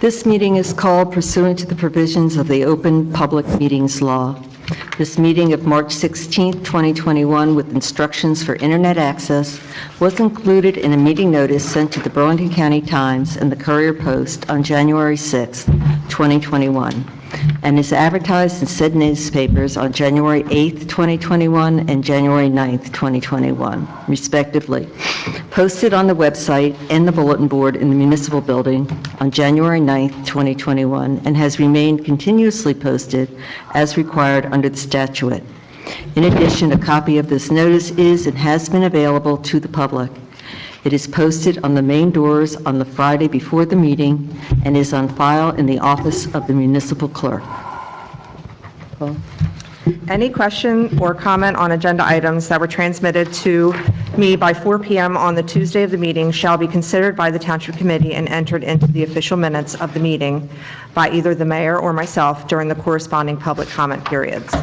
This meeting is called pursuant to the provisions of the Open Public Meetings Law. This meeting of March 16, 2021, with instructions for internet access, was included in a meeting notice sent to the Burlington County Times and the Courier Post on January 6, 2021, and is advertised in said newspapers on January 8, 2021, and January 9, 2021, respectively. Posted on the website and the bulletin board in the municipal building on January 9, 2021, and has remained continuously posted as required under the statute. In addition, a copy of this notice is and has been available to the public. It is posted on the main doors on the Friday before the meeting and is on file in the office of the municipal clerk. Paul? Any question or comment on agenda items that were transmitted to me by 4 p.m. on the Tuesday of the meeting shall be considered by the Township Committee and entered into the official minutes of the meeting by either the mayor or myself during the corresponding public comment periods.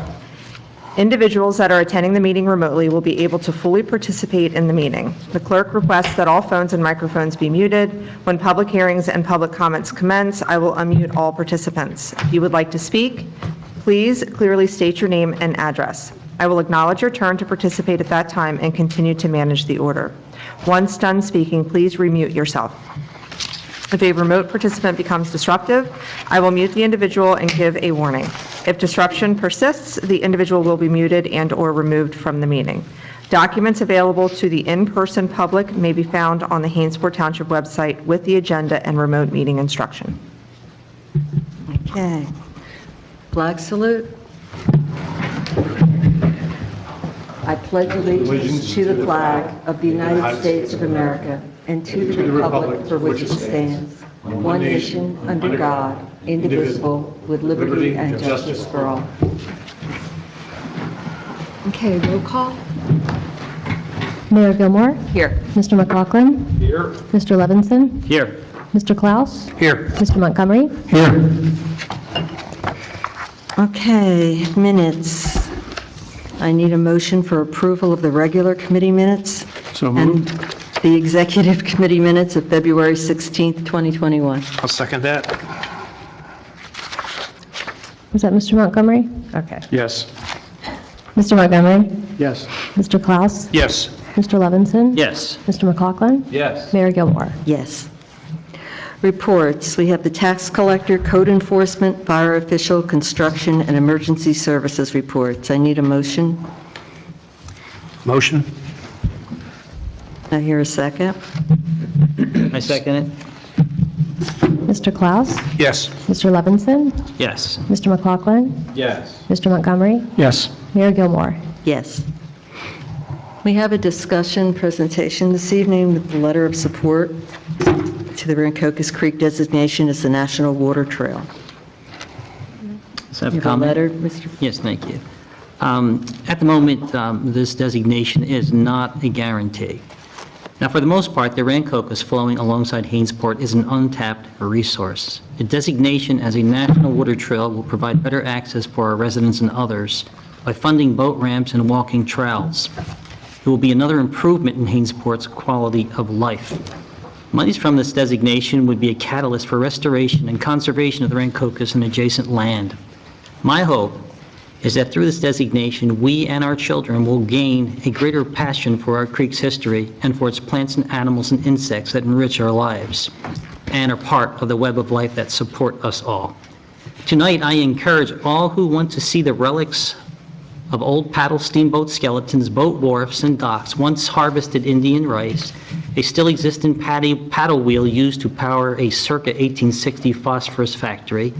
Individuals that are attending the meeting remotely will be able to fully participate in the meeting. The clerk requests that all phones and microphones be muted. When public hearings and public comments commence, I will unmute all participants. If you would like to speak, please clearly state your name and address. I will acknowledge your turn to participate at that time and continue to manage the order. Once done speaking, please remute yourself. If a remote participant becomes disruptive, I will mute the individual and give a warning. If disruption persists, the individual will be muted and/or removed from the meeting. Documents available to the in-person public may be found on the Hainesport Township website with the agenda and remote meeting instruction. Okay. Flag salute. I pledge allegiance to the flag of the United States of America and to the republic for which it stands, one nation, under God, indivisible, with liberty and justice for all. Okay, roll call. Mayor Gilmore? Here. Mr. McLaughlin? Here. Mr. Levinson? Here. Mr. Klaus? Here. Mr. Montgomery? Here. Okay, minutes. I need a motion for approval of the regular committee minutes So and moved. the executive committee minutes of February 16th, 2021. I'll second that. Was that Mr. Montgomery? Okay. Yes. Mr. Montgomery? Yes. Mr. Klaus? Yes. Mr. Levinson? Yes. Mr. McLaughlin? Yes. Mayor Gilmore? Yes. Reports. We have the tax collector, code enforcement, fire official, construction, and emergency services reports. I need a motion. Motion? I hear a second. I second it. Mr. Klaus? Yes. Mr. Levinson? Yes. Mr. McLaughlin? Yes. Mr. Montgomery? Yes. Mayor Gilmore? Yes. We have a discussion presentation this evening with the letter of support to the Rancocas Creek designation as the National Water Trail. So I have You a have a comment? letter, Mr. Yes, thank you. At the moment, this designation is not a guarantee. Now, for the most part, the Rancocas flowing alongside Hainesport is an untapped resource. The designation as a national water trail will provide better access for our residents and others by funding boat ramps and walking trails. It will be another improvement in Hainesport's quality of life. Monies from this designation would be a catalyst for restoration and conservation of the Rancocas and adjacent land. My hope is that through this designation, we and our children will gain a greater passion for our creek's history and for its plants and animals and insects that enrich our lives and are part of the web of life that support us all. Tonight, I encourage all who want to see the relics of old paddle steamboat skeletons, boat wharfs, and docks, once harvested Indian rice, a still existent paddle wheel used to power a circa 1860 phosphorus factory,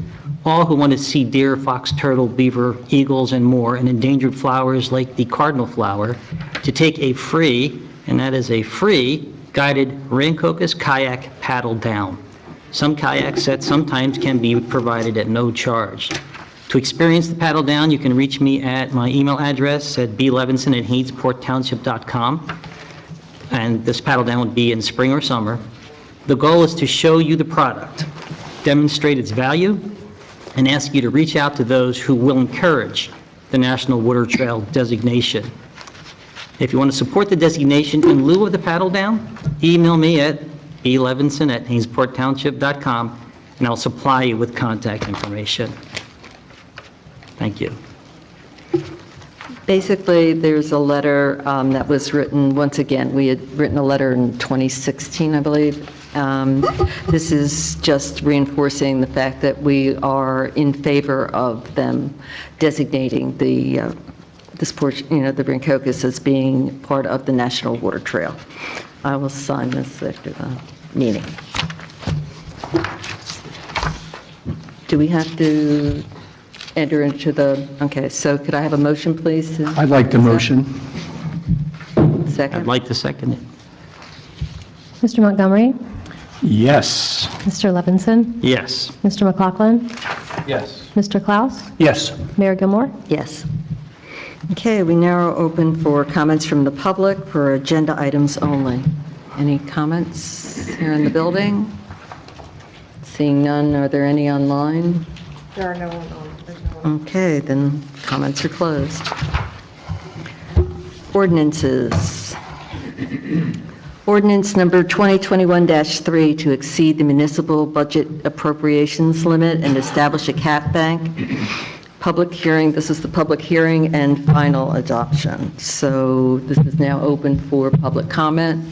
all who want to see deer, fox, turtle, beaver, eagles, and more, and endangered flowers like the cardinal flower, to take a free, and that is a free, guided Rancocas kayak paddle down. Some kayak sets sometimes can be provided at no charge. To experience the paddle down, you can reach me at my email address at blevinson@hainesporttownship.com. And this paddle down would be in spring or summer. The goal is to show you the product, demonstrate its value, and ask you to reach out to those who will encourage the National Water Trail designation. If you want to support the designation in lieu of the paddle down, email me at blevinson@hainesporttownship.com and I'll supply you with contact information. Thank you. Basically, there's a letter that was written, once again, we had written a letter in 2016, I believe. This is just reinforcing the fact that we are in favor of them designating this portion, the Rancocas as being part of the National Water Trail. I will sign this after the meeting. Do we have to enter into okay, so could I have a motion, please? I'd like to motion. I'd Second? like to second it. Mr. Montgomery? Yes. Mr. Levinson? Yes. Mr. McLaughlin? Yes. Mr. Klaus? Yes. Mayor Gilmore? Yes. Okay, we now are open for comments from the public for agenda items only. Any comments here in the building? Seeing none, are there any online? There are no one on. There's no one. Okay, then comments are closed. Ordinances. Ordinance number 2021-3 to exceed the municipal budget appropriations limit and establish a cap bank. Public hearing, this is the public hearing and final adoption. So this is now open for public comment.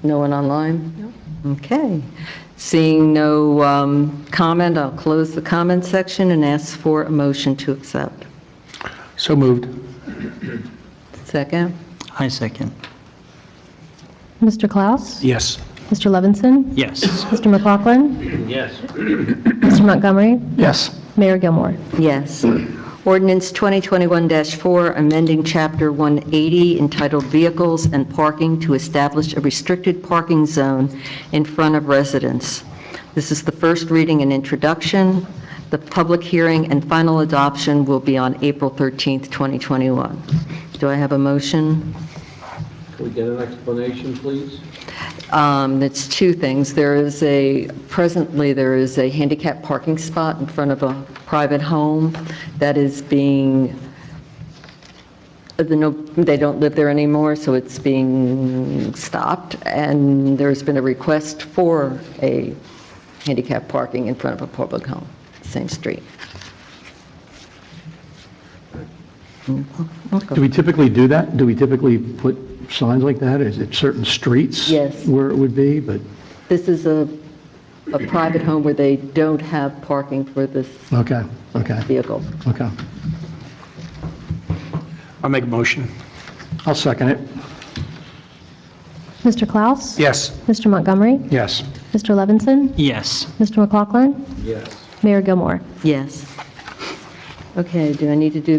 No one online? No. Okay. Seeing no comment, I'll close the comment section and ask for a motion to accept. So moved. Second? I second. Mr. Klaus? Yes. Mr. Levinson? Yes. Mr. McLaughlin? Yes. Mr. Montgomery? Yes. Mayor Gilmore? Yes. Ordinance 2021-4, amending Chapter 180 entitled Vehicles and Parking to establish a restricted parking zone in front of residents. This is the first reading and introduction. The public hearing and final adoption will be on April 13th, 2021. Do I have a motion? Can we get an explanation, please? It's two things. Presently, there is a handicap parking spot in front of a private home that is being, they don't live there anymore, so it's being stopped, and there's been a request for a handicap parking in front of a public home, same street. Do we typically do that? Do we typically put signs like that? Is it certain streets? Yes. Where it would be, but, This is a private home where they don't have parking for this okay, vehicle. okay. I'll make a motion. I'll second it. Mr. Klaus? Yes. Mr. Montgomery? Yes. Mr. Levinson? Yes. Mr. McLaughlin? Yes. Mayor Gilmore? Yes. Okay, do I need to do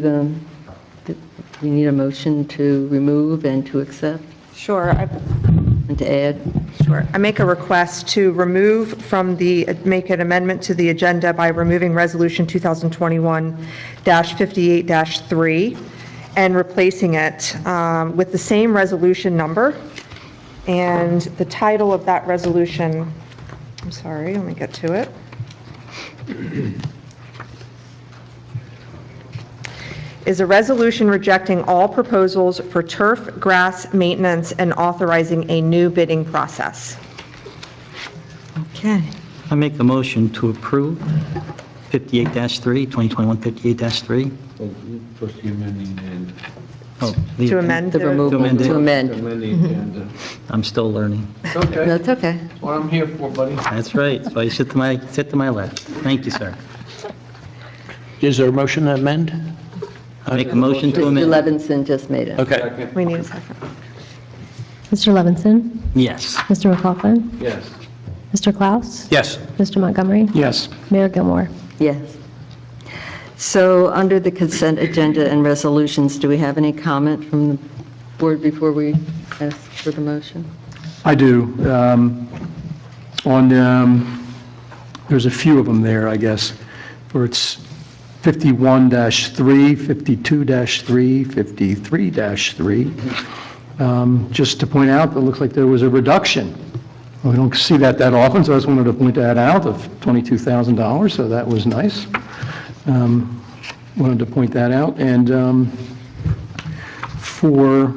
we need a motion to remove and to accept Sure. and to add? Sure. I make a request to make an amendment to the agenda by removing Resolution 2021-58-3 and replacing it with the same resolution number. And the title of that resolution, I'm sorry, let me get to it. Is a resolution rejecting all proposals for turf grass maintenance and authorizing a new bidding process. Okay. I make a motion to approve 58-3, 2021-58-3. Well, First, the amending and Oh, To amend The the... removal, amend it. to amend. amend the agenda. I'm still learning. Okay, That's okay. that's what I'm here for, buddy. That's right. So I sit to my left. Thank you, sir. Is there a motion to amend? I make a motion to Mr. amend. Levinson just made it. Okay. Second. We need a second. Mr. Levinson? Yes. Mr. McLaughlin? Yes. Mr. Klaus? Yes. Mr. Montgomery? Yes. Mayor Gilmore? Yes. So under the consent agenda and resolutions, do we have any comment from the board before we ask for the motion? I do. There's a few of them there, I guess, where it's 51-3, 52-3, 53-3. Just to point out, it looks like there was a reduction. We don't see that often, so I just wanted to point that out, of $22,000, so that was nice. Wanted to point that out. And for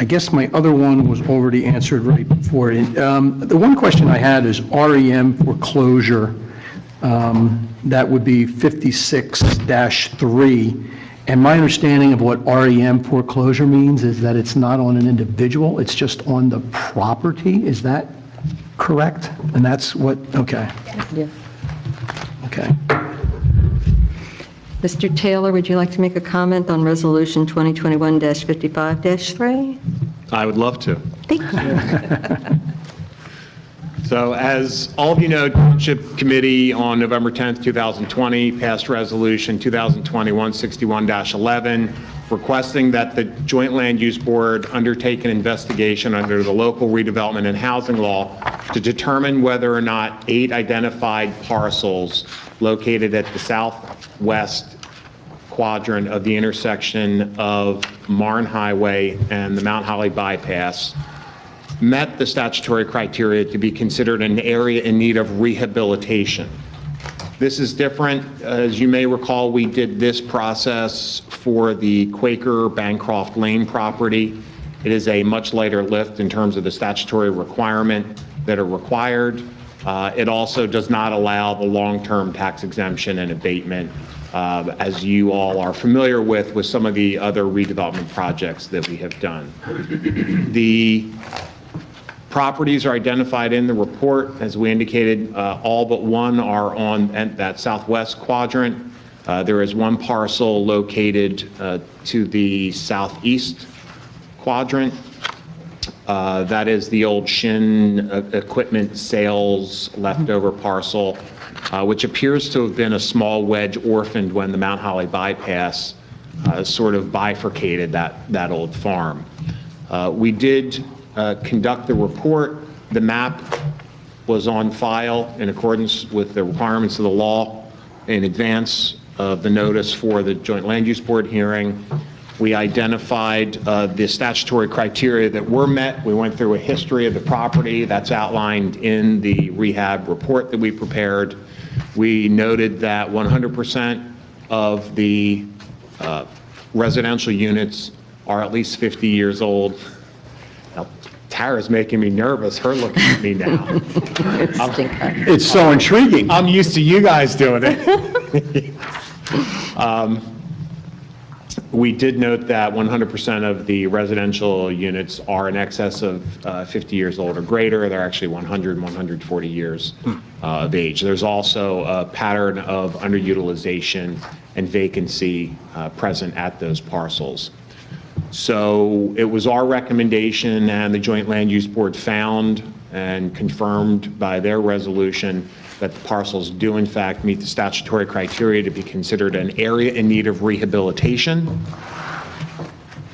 I guess my other one was already answered right before. The one question I had is REM foreclosure. That would be 56-3. And my understanding of what REM foreclosure means is that it's not on an individual, it's just on the property. Is that correct? And that's what, okay, Yeah. okay. Mr. Taylor, would you like to make a comment on Resolution 2021-55-3? I would love to. Thank you. So as all of you know, Township Committee on November 10th, 2020 passed Resolution 2021-61-11 requesting that the Joint Land Use Board undertake an investigation under the local redevelopment and housing law to determine whether or not 8 identified parcels located at the southwest quadrant of the intersection of Marne Highway and the Mount Holly Bypass met the statutory criteria to be considered an area in need of rehabilitation. This is different. As you may recall, we did this process for the Quaker Bancroft Lane property. It is a much lighter lift in terms of the statutory requirement that are required. It also does not allow the long-term tax exemption and abatement, as you all are familiar with some of the other redevelopment projects that we have done. The properties are identified in the report. As we indicated, all but one are on that southwest quadrant. There is one parcel located to the southeast quadrant. That is the old Shin Equipment Sales leftover parcel, which appears to have been a small wedge orphaned when the Mount Holly bypass sort of bifurcated that old farm. We did conduct the report. The map was on file in accordance with the requirements of the law in advance of the notice for the Joint Land Use Board hearing. We identified the statutory criteria that were met. We went through a history of the property that's outlined in the rehab report that we prepared. We noted that 100% of the residential units are at least 50 years old. Now, Tara's making me nervous, her looking at me now. It's so intriguing. I'm used to you guys doing it. We did note that 100% of the residential units are in excess of 50 years old or greater. They're actually 100 and 140 years of age. There's also a pattern of underutilization and vacancy present at those parcels. So it was our recommendation, and the Joint Land Use Board found and confirmed by their resolution that the parcels do in fact meet the statutory criteria to be considered an area in need of rehabilitation.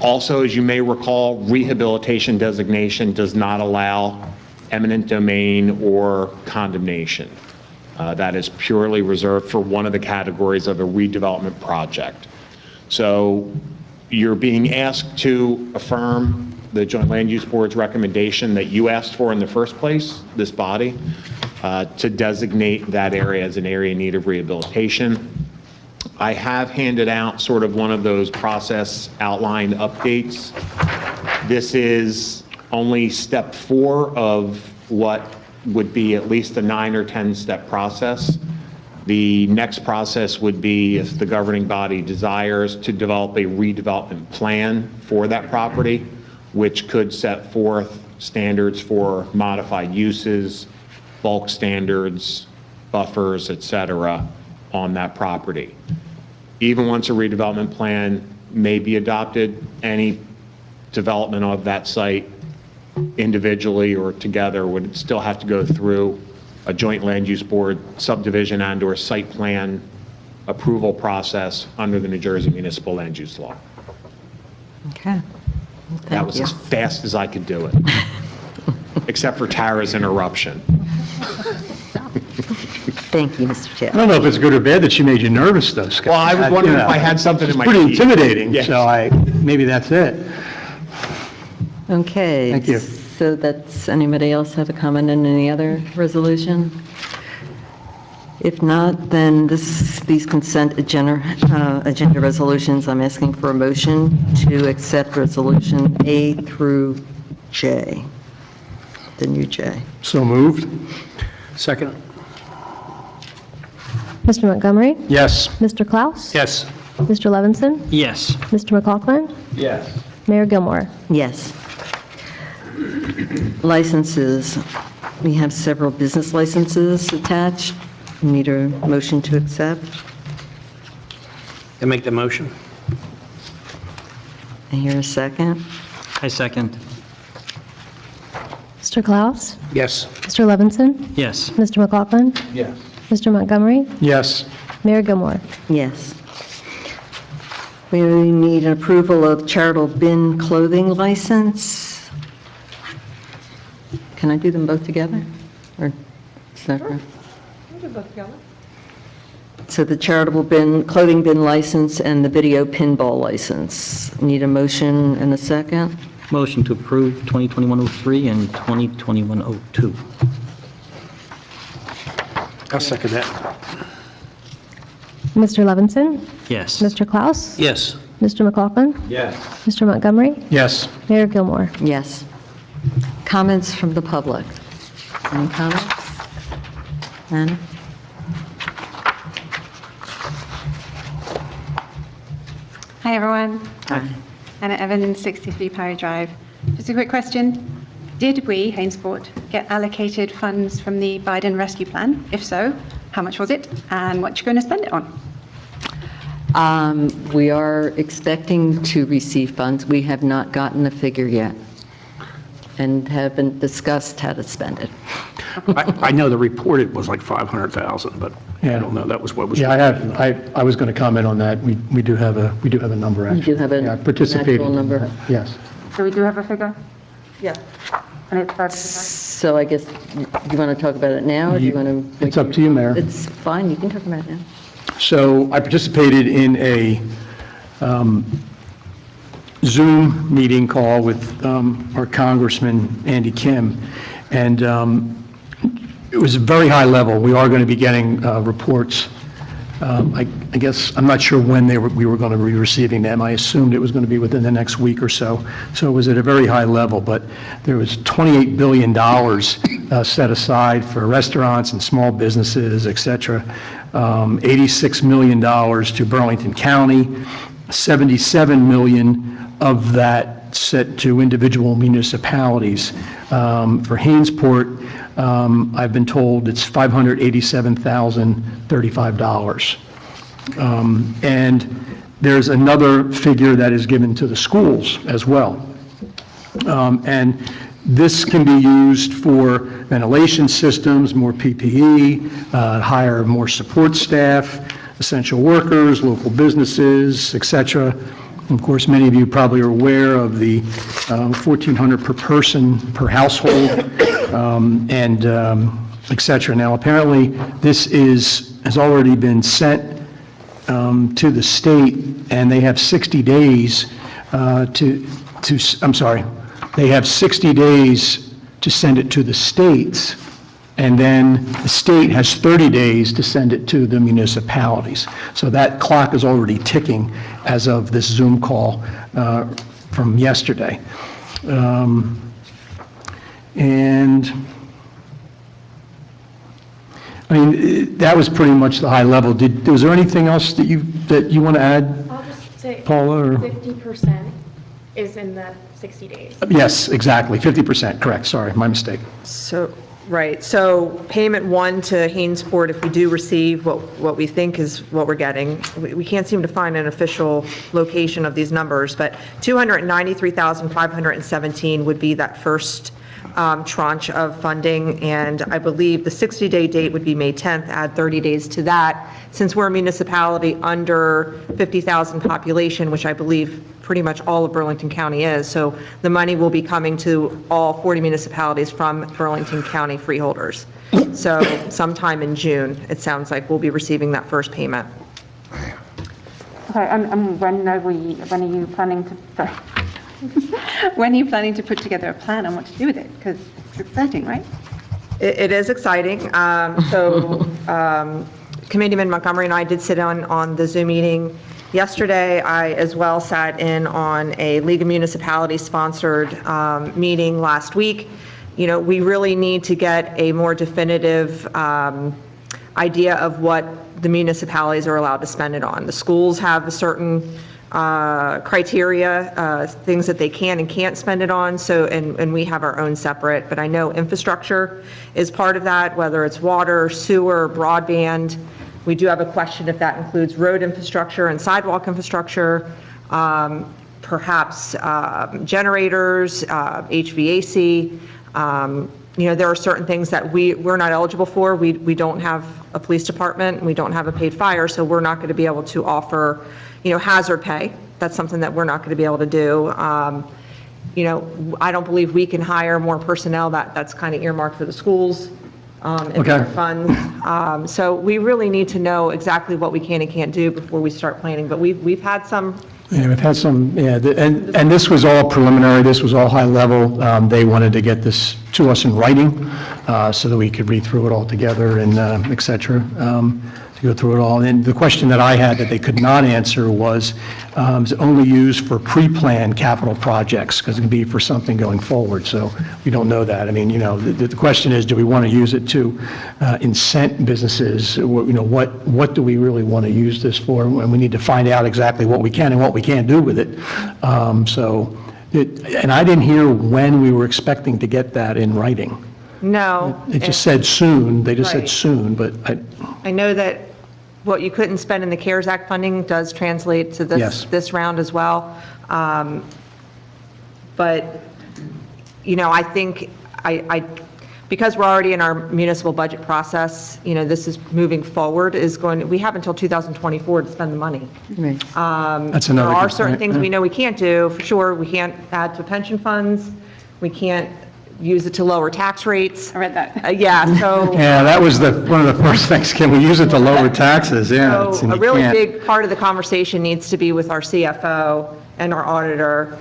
Also, as you may recall, rehabilitation designation does not allow eminent domain or condemnation. That is purely reserved for one of the categories of a redevelopment project. So you're being asked to affirm the Joint Land Use Board's recommendation that you asked for in the first place, this body, to designate that area as an area in need of rehabilitation. I have handed out sort of one of those process outline updates. This is only step 4 of what would be at least a 9 or 10 step process. The next process would be, if the governing body desires, to develop a redevelopment plan for that property, which could set forth standards for modified uses, bulk standards, buffers, et cetera, on that property. Even once a redevelopment plan may be adopted, any development of that site individually or together would still have to go through a Joint Land Use Board subdivision and/or site plan approval process under the New Jersey Municipal Land Use Law. Okay. That Thank was you. as fast as I could do it, except for Tara's interruption. Thank you, Mr. I Chair. don't know if it's good or bad that she made you nervous, though, Scott. Well, I was wondering if I had something in my It's pretty teeth. intimidating, Yes. so maybe that's it. Okay. Thank you. So anybody else have a comment on any other resolution? If not, then these consent agenda resolutions, I'm asking for a motion to accept resolution A through J, the new J. So moved? Second. Mr. Montgomery? Yes. Mr. Klaus? Yes. Mr. Levinson? Yes. Mr. McLaughlin? Yes. Mayor Gilmore? Yes. Licenses. We have several business licenses attached. Need a motion to accept. I make the motion. I hear a second. I second. Mr. Klaus? Yes. Mr. Levinson? Yes. Mr. McLaughlin? Yes. Mr. Montgomery? Yes. Mayor Gilmore? Yes. We need an approval of charitable bin clothing license. Can I do them both together? Or separate? So the charitable bin, clothing bin license and the video pinball license. Need a motion and a second? Motion to approve 2021-03 and 2021-02. I'll second that. Mr. Levinson? Yes. Mr. Klaus? Yes. Mr. McLaughlin? Yes. Mr. Montgomery? Yes. Mayor Gilmore? Yes. Comments from the public? Any comments? Anna? Hi, everyone. Hi. Anna Evans, 63 Parry Drive. Just a quick question. Did we, Hainsport, get allocated funds from the Biden Rescue Plan? If so, how much was it and what you going to spend it on? We are expecting to receive funds. We have not gotten a figure yet and haven't discussed how to spend it. I know the reported was like 500,000, but I Yeah. don't know, that was what was. Yeah, I was going to comment on that. We do have a number, actually. You do have Yeah, an participated. actual number? Yes. So we do have a figure? Yeah. And it's 5%? So I guess, do you want to talk about it now, or do you want to? It's up to you, Mayor. It's fine, you can talk about it now. So I participated in a Zoom meeting call with our Congressman, Andy Kim, and it was a very high level. We are going to be getting reports. I guess, I'm not sure when we were going to be receiving them. I assumed it was going to be within the next week or so. So it was at a very high level, but there was $28 billion set aside for restaurants and small businesses, et cetera. $86 million to Burlington County, $77 million of that set to individual municipalities. For Hainsport, I've been told it's $587,035. And there's another figure that is given to the schools as well. And this can be used for ventilation systems, more PPE, hire more support staff, essential workers, local businesses, et cetera. Of course, many of you probably are aware of the $1,400 per person per household, and et cetera. Now, apparently, this has already been sent to the state, and they have 60 days they have 60 days to send it to the states, and then the state has 30 days to send it to the municipalities. So that clock is already ticking as of this Zoom call from yesterday. And I mean, that was pretty much the high level. Was there anything else that you want to add, I'll just say Paula? Or? 50% is in the 60 days. Yes, exactly, 50%, correct, sorry, my mistake. So, right, so payment one to Hainsport, if we do receive what we think is what we're getting, we can't seem to find an official location of these numbers, but $293,517 would be that first tranche of funding, and I believe the 60-day date would be May 10th, add 30 days to that. Since we're a municipality under 50,000 population, which I believe pretty much all of Burlington County is, so the money will be coming to all 40 municipalities from Burlington County freeholders. So sometime in June, it sounds like we'll be receiving that first payment. Okay, and when are you planning to, when are you planning to put together a plan on what to do with it? Because it's exciting, right? It is exciting. Committeeman Montgomery and I did sit on the Zoom meeting yesterday. I as well sat in on a League of Municipalities sponsored meeting last week. You know, we really need to get a more definitive idea of what the municipalities are allowed to spend it on. The schools have a certain criteria, things that they can and can't spend it on, so, and we have our own separate, but I know infrastructure is part of that, whether it's water, sewer, broadband. We do have a question if that includes road infrastructure and sidewalk infrastructure, perhaps generators, HVAC. You know, there are certain things that we're not eligible for. We don't have a police department, we don't have a paid fire, so we're not going to be able to offer, you know, hazard pay. That's something that we're not going to be able to do. You know, I don't believe we can hire more personnel. That's kind of earmarked for the schools and their funds. So we really need to know exactly what we can and can't do before we start planning. But we've had some. Yeah, we've had some, yeah, and this was all preliminary, this was all high level. They wanted to get this to us in writing so that we could read through it all together and et cetera, to go through it all. And the question that I had that they could not answer was, is it only used for pre-planned capital projects? Because it can be for something going forward, so we don't know that. I mean, you know, the question is, do we want to use it to incent businesses? You know, what do we really want to use this for? And we need to find out exactly what we can and what we can't do with it. And I didn't hear when we were expecting to get that in writing. No. It just said soon, they just said Right. soon, but I know that what you couldn't spend in the CARES Act funding does translate to Yes. this round as well. But, you know, I think because we're already in our municipal budget process, you know, this is moving forward, we have until 2024 to spend the money. Right. That's another There are good certain point, things yeah. we know we can't do, for sure. We can't add to pension funds. We can't use it to lower tax rates. I read that. Yeah, so. Yeah, that was one of the first things, can we use it to lower taxes? Yeah. So a really big part of the conversation needs to be with our CFO and our auditor.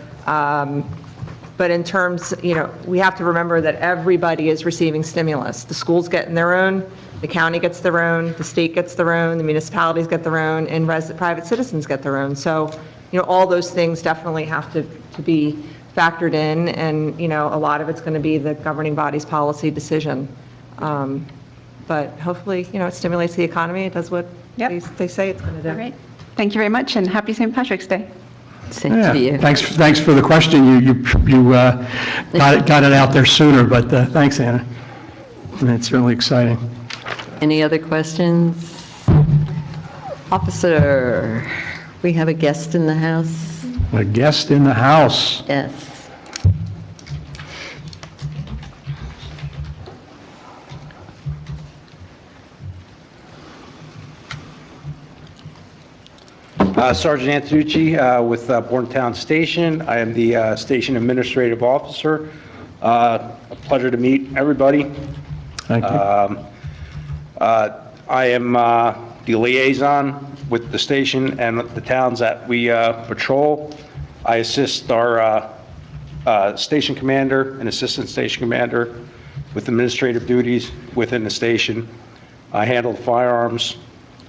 But in terms, you know, we have to remember that everybody is receiving stimulus. The schools getting their own, the county gets their own, the state gets their own, the municipalities get their own, and private citizens get their own. So, you know, all those things definitely have to be factored in, and, you know, a lot of it's going to be the governing body's policy decision. But hopefully, you know, it stimulates the economy. It does what Yep. they say it's going to do. All right. Thank you very much, and happy St. Patrick's Day. Same Yeah, to you. thanks for the question. You got it out there sooner, but thanks, Anna. And it's really exciting. Any other questions? Officer, we have a guest in the house. A guest in the house. Yes. Sergeant Antonucci with Bordentown Station. I am the Station Administrative Officer. A pleasure to meet everybody. Thank you. I am the liaison with the station and the towns that we patrol. I assist our station commander and assistant station commander with administrative duties within the station. I handle firearms,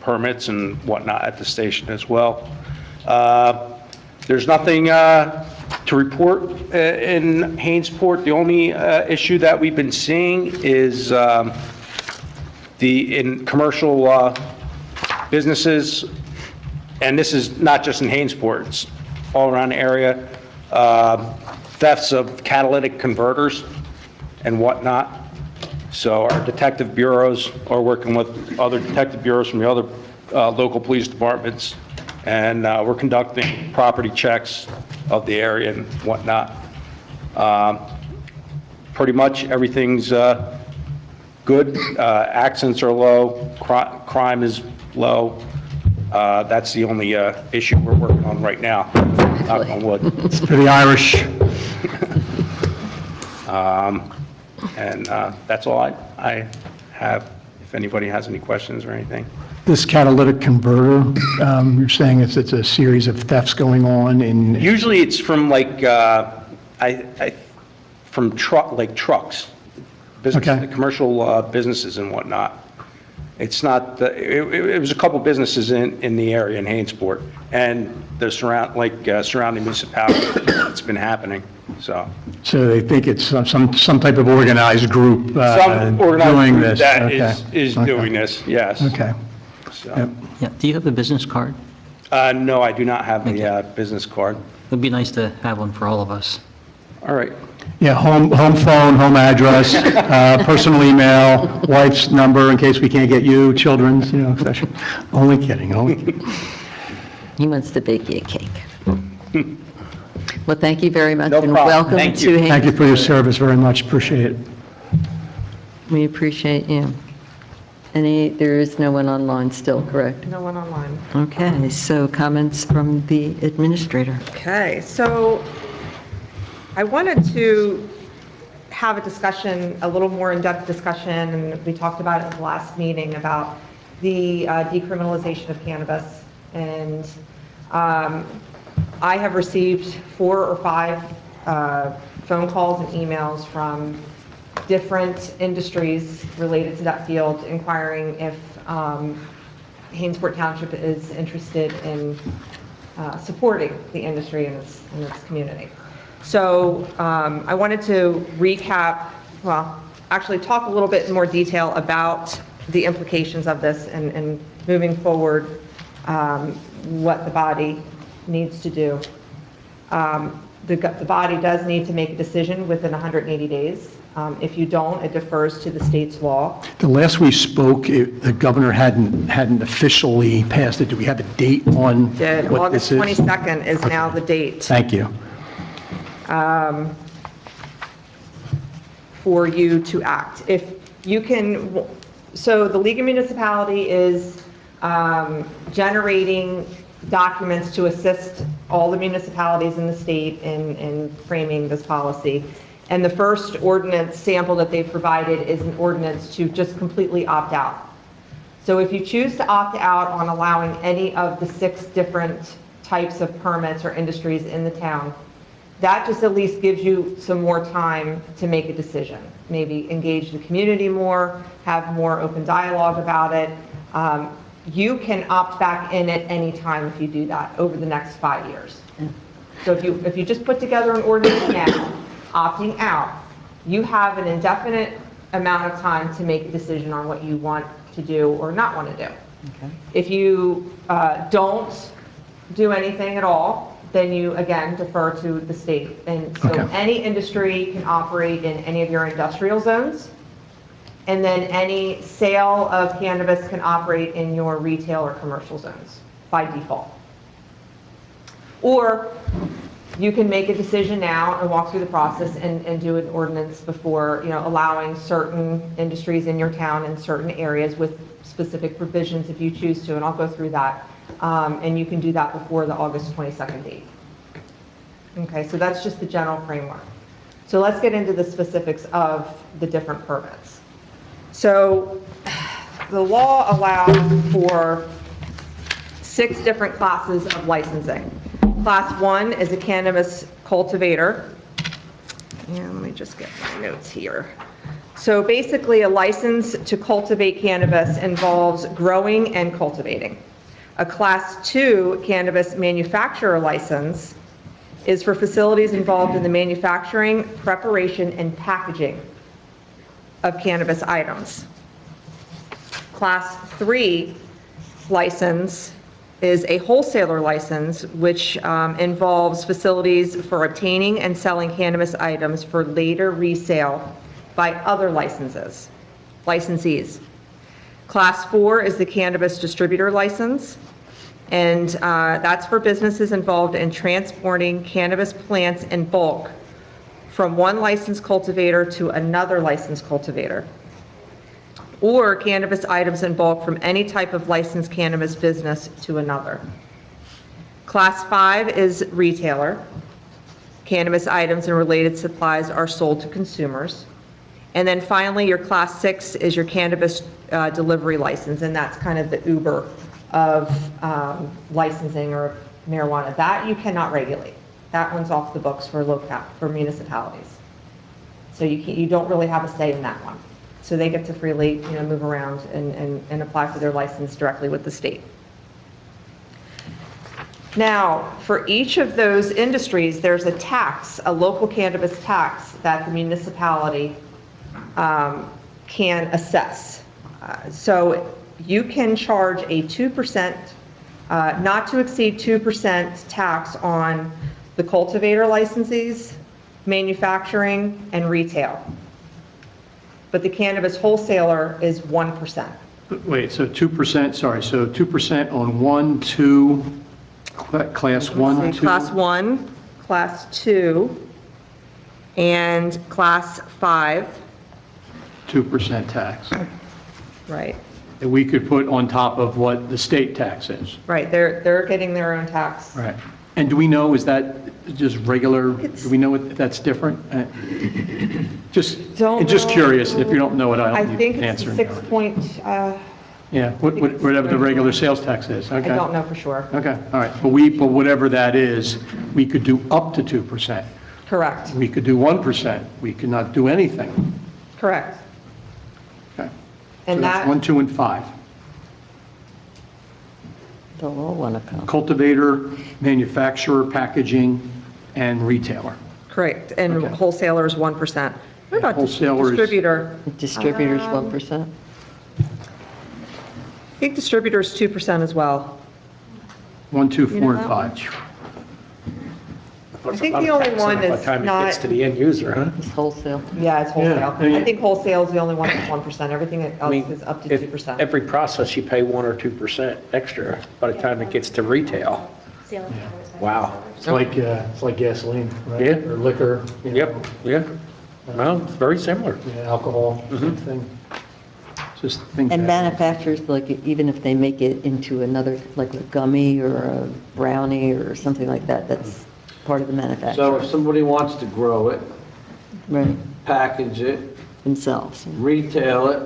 permits, and whatnot at the station as well. There's nothing to report in Hainesport. The only issue that we've been seeing is in commercial businesses, and this is not just in Hainesport, it's all around the area, thefts of catalytic converters and whatnot. So our detective bureaus are working with other detective bureaus from the other local police departments, and we're conducting property checks of the area and whatnot. Pretty much everything's good. Accidents are low, crime is low. That's the only issue we're working on right now, knock on wood. It's for the Irish. And that's all I have, if anybody has any questions or anything. This catalytic converter, you're saying it's a series of thefts going on in... Usually it's from like, from trucks. Okay. commercial businesses and whatnot. It's not, it was a couple businesses in the area in Hainesport, and the surrounding municipalities, it's been happening, so. So they think it's some type of organized group Some organized doing group this? that Okay. is Okay. doing this, yes. Okay. So, Yep. Yeah, do you have a business card? No, I do not have the business card. It'd be nice to have one for all of us. All right. Yeah, home phone, home address, personal email, wife's number in case we can't get you, children's, et cetera. Only kidding, only kidding. He wants to bake you a cake. Well, thank you very much. No And problem. welcome Thank to you. Haines. Thank you for your service very much, appreciate it. We appreciate you. There is no one online still, correct? No one online. Okay, so comments from the administrator. Okay, so I wanted to have a discussion, a little more in-depth discussion, and we talked about it at the last meeting, about the decriminalization of cannabis. And I have received 4 or 5 phone calls and emails from different industries related to that field, inquiring if Hainesport Township is interested in supporting the industry in its community. So I wanted to recap, well, actually talk a little bit in more detail about the implications of this and moving forward, what the body needs to do. The body does need to make a decision within 180 days. If you don't, it defers to the state's law. The last we spoke, the governor hadn't officially passed it. Do we have a date on what August this is? 22nd is now the date. Thank you. For you to act. If you can, so the League of Municipality is generating documents to assist all the municipalities in the state in framing this policy. And the first ordinance sample that they've provided is an ordinance to just completely opt out. So if you choose to opt out on allowing any of the 6 different types of permits or industries in the town, that just at least gives you some more time to make a decision. Maybe engage the community more, have more open dialogue about it. You can opt back in at any time if you do that over the next 5 years. So if you just put together an ordinance now, opting out, you have an indefinite amount of time to make a decision on what you want to do or not want to do. Okay. If you don't do anything at all, then you, again, defer to the state. And so Okay. any industry can operate in any of your industrial zones, and then any sale of cannabis can operate in your retail or commercial zones by default. Or you can make a decision now and walk through the process and do an ordinance before, allowing certain industries in your town in certain areas with specific provisions if you choose to, and I'll go through that. And you can do that before the August 22nd date. Okay, so that's just the general framework. So let's get into the specifics of the different permits. So the law allows for 6 different classes of licensing. Class 1 is a cannabis cultivator. And let me just get my notes here. So basically, a license to cultivate cannabis involves growing and cultivating. A Class 2 cannabis manufacturer license is for facilities involved in the manufacturing, preparation, and packaging of cannabis items. Class 3 license is a wholesaler license, which involves facilities for obtaining and selling cannabis items for later resale by other licensees. Class 4 is the cannabis distributor license, and that's for businesses involved in transporting cannabis plants in bulk from one licensed cultivator to another licensed cultivator, or cannabis items in bulk from any type of licensed cannabis business to another. Class 5 is retailer. Cannabis items and related supplies are sold to consumers. And then finally, your Class 6 is your cannabis delivery license, and that's kind of the Uber of licensing or marijuana. That you cannot regulate. That one's off the books for municipalities. So you don't really have a say in that one. So they get to freely, move around and apply for their license directly with the state. Now, for each of those industries, there's a tax, a local cannabis tax that the municipality can assess. So you can charge a 2%, not to exceed 2% tax on the cultivator licensees, manufacturing, and retail. But the cannabis wholesaler is 1%. Wait, so 2%, sorry, so 2% on 1, 2, class 1, 2? Class 1, Class 2, and Class 5, 2% tax. right? That we could put on top of what the state tax is. Right, they're getting their own tax. Right. And do we know, is that just regular, do we know if that's different? Just Don't curious, know. if you don't know it, I I don't think need to it's answer. 6 point, Yeah, whatever the regular sales tax is, I okay. don't know for sure. Okay, all right, but whatever that is, we could do up to 2%. Correct, We could do 1%, we could not do anything. correct. Okay. So And that's 1, 2, and 5. They'll all want to come. Cultivator, manufacturer, packaging, and retailer. Correct, and Okay. wholesaler is 1%. What about Wholesaler is- distributor? Distributors, 1%? I think distributor is 2% as well. 1, 2, You 4, know and that 5. I think the only one By the is time it gets not, to the end user, huh? It's wholesale. yeah, it's wholesale. Yeah. I think wholesale is the only one that's 1%, everything I else mean, is up to if 2%. every process you pay 1 or 2% extra by the time it gets to retail. Wow. It's like gasoline, right? Yeah. Or liquor. you know, Yep, yeah. Well, it's very similar. yeah, Alcohol, same thing. Just think. And that- manufacturers, like, even if they make it into another, like a gummy or a brownie or something like that, that's part of the So manufacturer, if somebody wants to grow it, right, package it, themselves. retail it,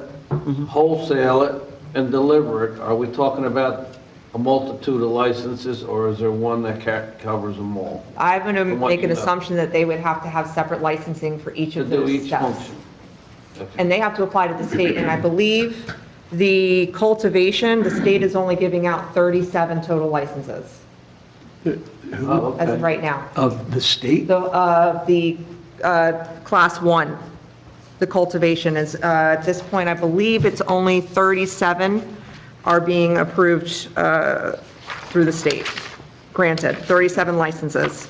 wholesale it, and deliver it, are we talking about a multitude of licenses, or is there one that covers them all? I'm going to From what make an you know. assumption that they would have to have separate licensing for each To of do those each steps. function? Okay. And they have to apply to the state, and I believe the cultivation, the state is only giving out 37 total licenses Oh, as of okay. right now. Of the state? The Class 1, the cultivation is, at this point, I believe it's only 37 are being approved through the state, granted, 37 licenses.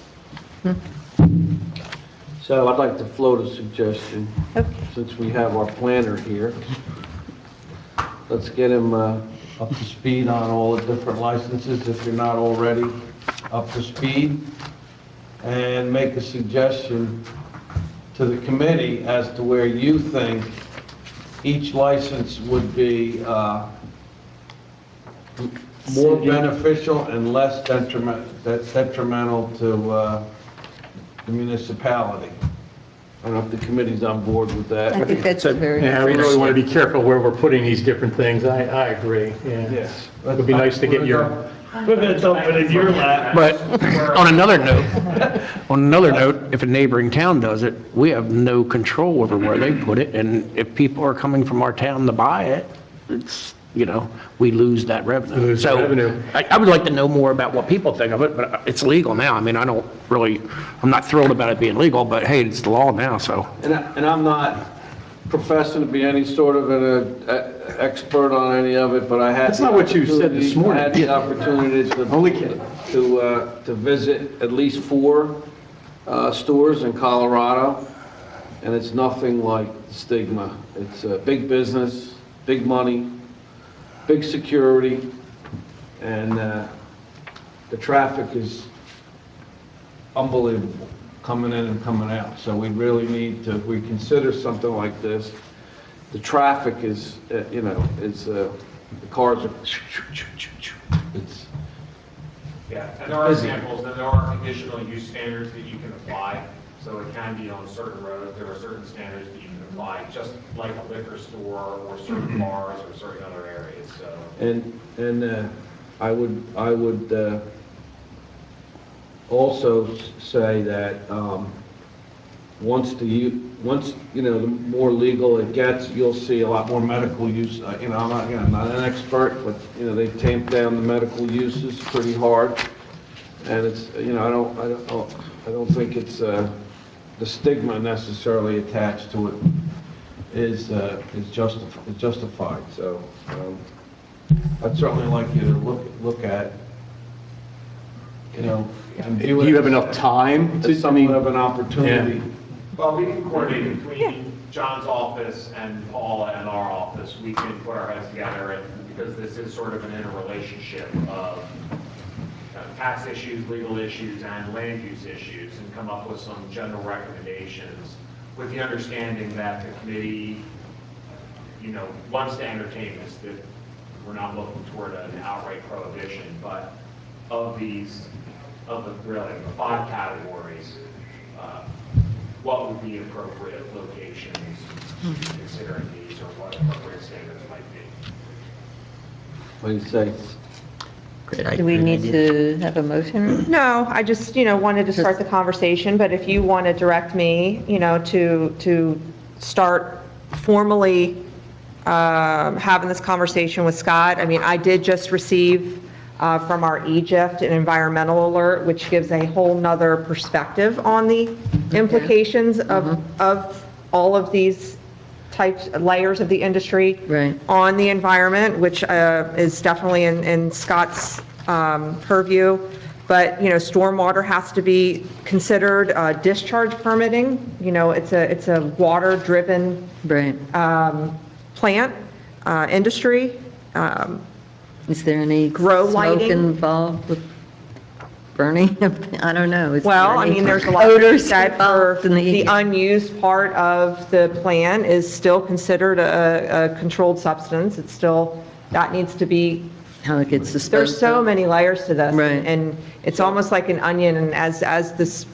So I'd like to float a suggestion, since we have our planner here. Let's get him up to speed on all the different licenses, if you're not already up to speed, and make a suggestion to the committee as to where you think each license would be more beneficial and less detrimental to the municipality. I don't know if the committee's on board with that. I think that's very, Yeah, we really want to be careful where we're putting these different things. I agree, yeah. Yes. It would be nice to get your, We're going to dump it in your lap. But on another note, if a neighboring town does it, we have no control over where they put it. And if people are coming from our town to buy it, it's, we lose that revenue. Lose the So revenue. I would like to know more about what people think of it, but it's legal now. I mean, I'm not thrilled about it being legal, but hey, it's the law now, so. And I'm not professing to be any sort of an expert on any of it, but I had. That's not what you said this morning. I had the opportunity Only kidding. to visit at least 4 stores in Colorado, and it's nothing like the stigma. It's a big business, big money, big security, and the traffic is unbelievable, coming in and coming out. So we really need to, if we consider something like this, the traffic is, the cars are, it's, Yeah, and there are examples, and there are conditional use standards that you can apply. So it can be on certain roads, there are certain standards that you can apply, just like a liquor store or certain bars or certain other areas, so. and I would also say that once, the more legal it gets, you'll see a lot more medical use. I'm not an expert, but, they've tamped down the medical uses pretty hard. And it's, I don't think it's, the stigma necessarily attached to it is justified. So, I'd certainly like you to look at, and Do you have enough time to, It's somewhat of an opportunity. Well, we can coordinate between John's office and Paula and our office. We can put our heads together, and because this is sort of an interrelationship of tax issues, legal issues, and land use issues, and come up with some general recommendations with the understanding that the committee, wants to entertain this, that we're not looking toward an outright prohibition, but of the 5 categories, what would be appropriate locations considering these, or what appropriate standards might be? What do you say? Do we need to have a motion? No, I just, wanted to start the conversation, but if you want to direct me, to start formally having this conversation with Scott. I mean, I did just receive from our Egypt an environmental alert, which gives a whole nother perspective on the implications of all of these layers of the industry on the environment, which is definitely in Scott's purview. But, stormwater has to be considered, discharge permitting, it's a water-driven plant, industry. Is there any Grow smoke lighting? involved with burning? I don't know. Is there Well, I any mean, there's a lot of odors said for involved in the unused part of the plant is still considered a controlled substance. It's still, that needs to be, how it gets disposed there's so of? many layers to this. Right. And it's almost like an onion, and as this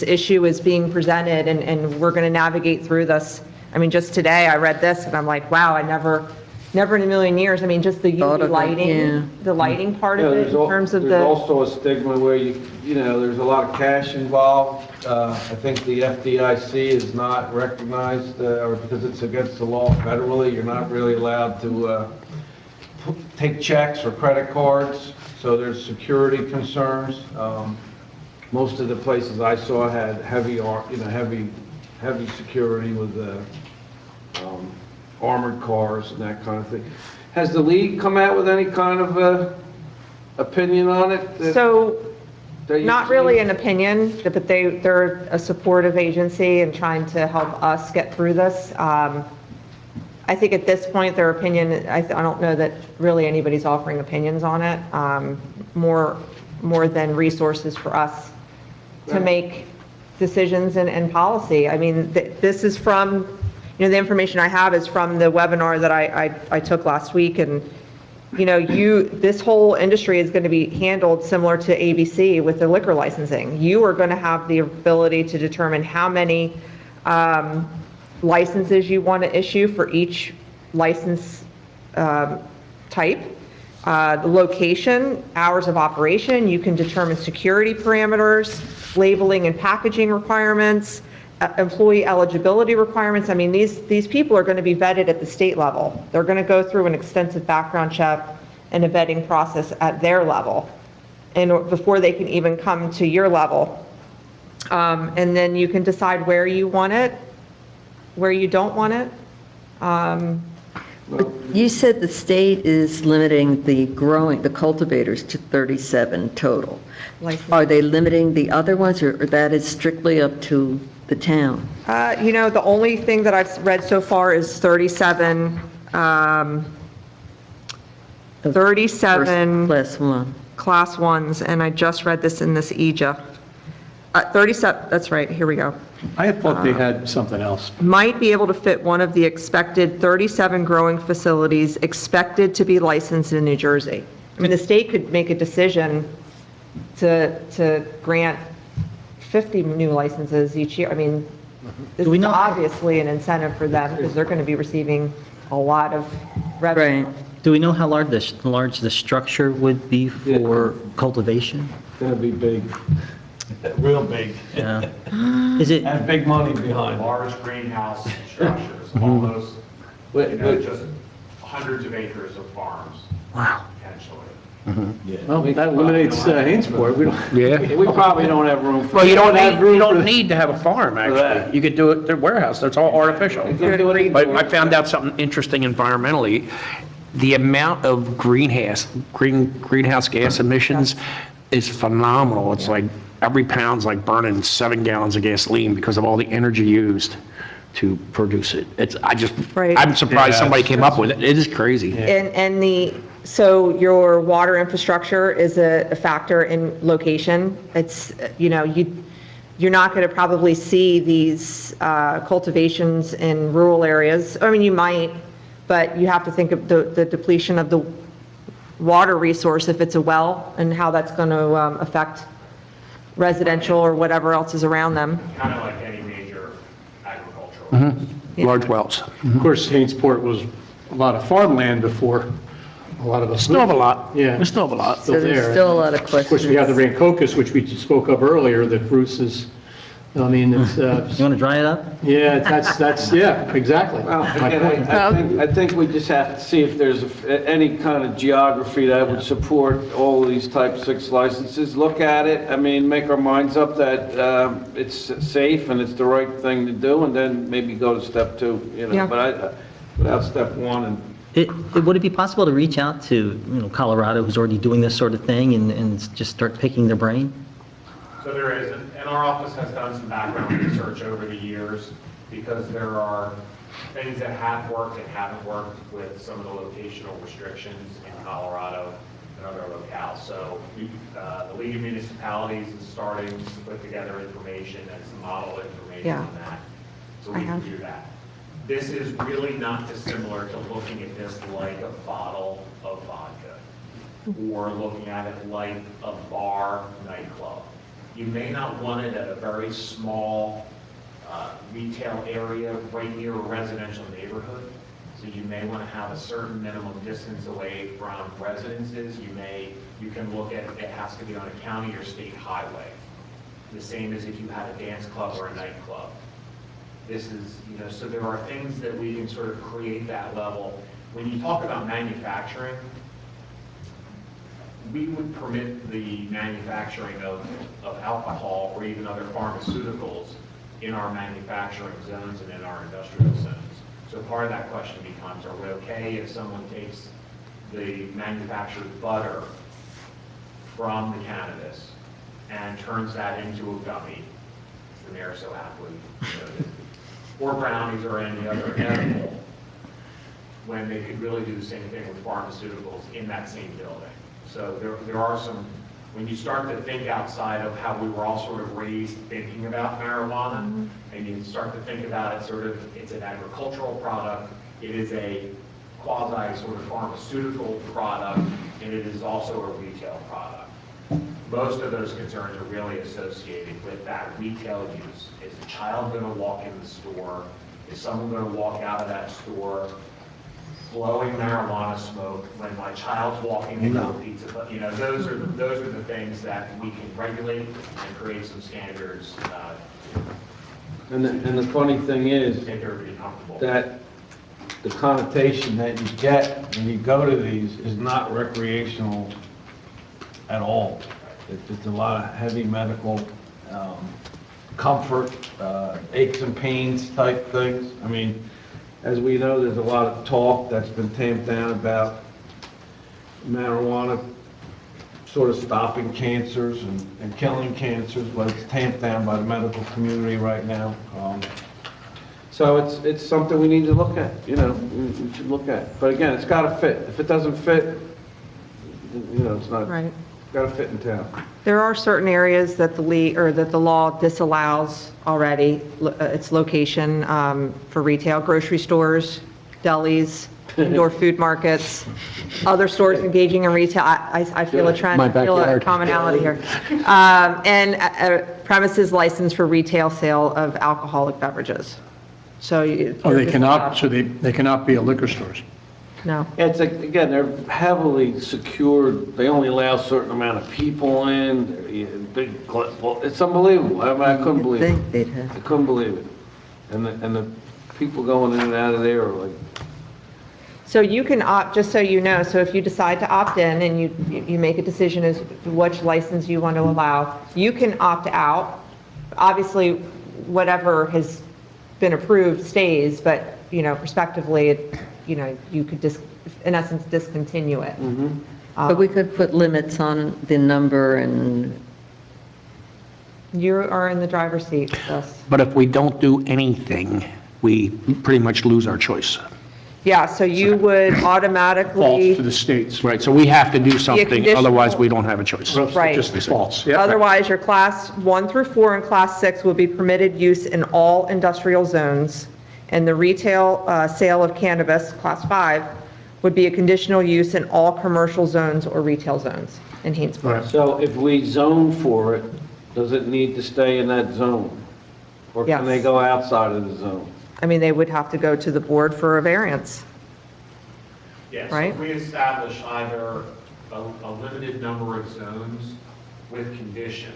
issue is being presented and we're going to navigate through this. I mean, just today I read this and I'm like, wow, I never in a million years, I mean, just the Thought UV of it, lighting, yeah. the lighting part of it in terms of There's the, also a stigma where there's a lot of cash involved. I think the FDIC is not recognized, or because it's against the law federally, you're not really allowed to take checks or credit cards, so there's security concerns. Most of the places I saw had heavy security with armored cars and that kind of thing. Has the league come out with any kind of opinion on it? so, that you've not really seen? an opinion, but they're a supportive agency and trying to help us get through this. I think at this point, their opinion, I don't know that really anybody's offering opinions on it, more than resources for us to make decisions and policy. I mean, this is from, the information I have is from the webinar that I took last week, and, this whole industry is going to be handled similar to ABC with the liquor licensing. You are going to have the ability to determine how many licenses you want to issue for each license type, the location, hours of operation. You can determine security parameters, labeling and packaging requirements, employee eligibility requirements. I mean, these people are going to be vetted at the state level. They're going to go through an extensive background check and a vetting process at their level, and before they can even come to your level. And then you can decide where you want it, where you don't want it. You said the state is limiting the cultivators to 37 total. Are they limiting the other ones, or that is strictly up to the town? The only thing that I've read so far is 37, 37 Class 1. Class 1s, and I just read this in this EJA. 37, that's right, here we go. I had thought they had something else. Might be able to fit one of the expected 37 growing facilities expected to be licensed in New Jersey. I mean, the state could make a decision to grant 50 new licenses each year. I mean, this is obviously an incentive for them because they're going to be receiving a lot of revenue. Right. Do we know how large the structure would be for cultivation? It's gonna be big. Real big. Yeah. Is it, And big money behind it. Large greenhouse structures, almost, just hundreds of acres of farms, wow. potentially. Well, that eliminates Hainsport. We don't, Yeah. We probably don't have room for. Well, you don't have need, room you for don't need to have a farm, that. actually. You could do it, their warehouse, that's all artificial. You can do it But indoors. I found out something interesting environmentally. The amount of greenhouse gas emissions is phenomenal. It's like every pound's like burning 7 gallons of gasoline because of all the energy used to produce it. Right. I'm surprised somebody came up with it. It is crazy. So your water infrastructure is a factor in location. It's, you're not going to probably see these cultivations in rural areas. I mean, you might, but you have to think of the depletion of the water resource if it's a well and how that's going to affect residential or whatever else is around them. Kind of like any major agricultural. Large wells. of course, Hainsport was a lot of farmland before. A lot of us. Still have a lot. Yeah. We still have a lot. So there's still a lot of Of course, questions. we have the Rancocas, which we spoke of earlier, that Bruce is, I mean, it's, You want to dry it up? yeah, that's, yeah, exactly. Well, My again, point. I think we just have to see if there's any kind of geography that would support all of these type 6 licenses. Look at it, I mean, make our minds up that it's safe and it's the right thing to do, and then maybe go to step 2, Yeah. But without step 1 and Would it be possible to reach out to, Colorado, who's already doing this sort of thing, and just start picking their brain? So there is, and our office has done some background research over the years, because there are things that have worked and haven't worked with some of the locational restrictions in Colorado and other locales. So the League of Municipalities is starting to put together information and some model information Yeah. on that. So we can do that. This is really not dissimilar to looking at this like a bottle of vodka, or looking at it like a bar nightclub. You may not want it at a very small retail area right near a residential neighborhood. So you may want to have a certain minimum distance away from residences. You can look at, it has to be on a county or state highway. The same as if you had a dance club or a nightclub. This is, so there are things that we can sort of create that level. When you talk about manufacturing, we would permit the manufacturing of alcohol or even other pharmaceuticals in our manufacturing zones and in our industrial zones. So part of that question becomes, are we okay if someone takes the manufactured butter from the cannabis and turns that into a gummy, as the mayor so aptly noted, or brownies or any other edible, when they could really do the same thing with pharmaceuticals in that same building. So there are some, when you start to think outside of how we were all sort of raised thinking about marijuana, and you start to think about it sort of, it's an agricultural product, it is a quasi sort of pharmaceutical product, and it is also a retail product. Most of those concerns are really associated with that retail use. Is a child going to walk in the store? Is someone going to walk out of that store blowing marijuana smoke when my child's walking into a pizza? Those are the things that we can regulate and create some standards. And the funny thing is Make everybody comfortable. that the connotation that you get when you go to these is not recreational at all. It's a lot of heavy medical comfort, aches and pains type things. I mean, as we know, there's a lot of talk that's been tamped down about marijuana sort of stopping cancers and killing cancers, but it's tamped down by the medical community right now. So it's something we need to look at, we should look at. But again, it's got to fit. If it doesn't fit, it's not, Right. got to fit in town. There are certain areas that the law disallows already, its location for retail, grocery stores, delis, indoor food markets, other stores engaging in retail. I feel a trend, I feel a commonality here. And premises licensed for retail sale of alcoholic beverages. So. Oh, they cannot be a liquor stores. No. It's like, again, they're heavily secured, they only allow a certain amount of people in, it's unbelievable, I mean, I couldn't believe it. They'd have. I couldn't believe it. And the people going in and out of there are like, So you can opt, just so you know, so if you decide to opt in and you make a decision as to which license you want to allow, you can opt out. Obviously, whatever has been approved stays, but, prospectively, you could just, in essence, discontinue it. But we could put limits on the number and, You are in the driver's seat, yes. But if we don't do anything, we pretty much lose our choice. Yeah, so you would False automatically, to the states. Right, so we have to do something, conditional- otherwise we don't have a choice. Right. Just false, yeah. otherwise, your class 1 through 4 and class 6 would be permitted use in all industrial zones, and the retail sale of cannabis, class 5, would be a conditional use in all commercial zones or retail zones in Haynesburg. so if we zone for it, does it need to stay in that zone? Or can Yes. they go outside of the zone? I mean, they would have to go to the board for a variance. Yes, Right. if we establish either a limited number of zones with conditions,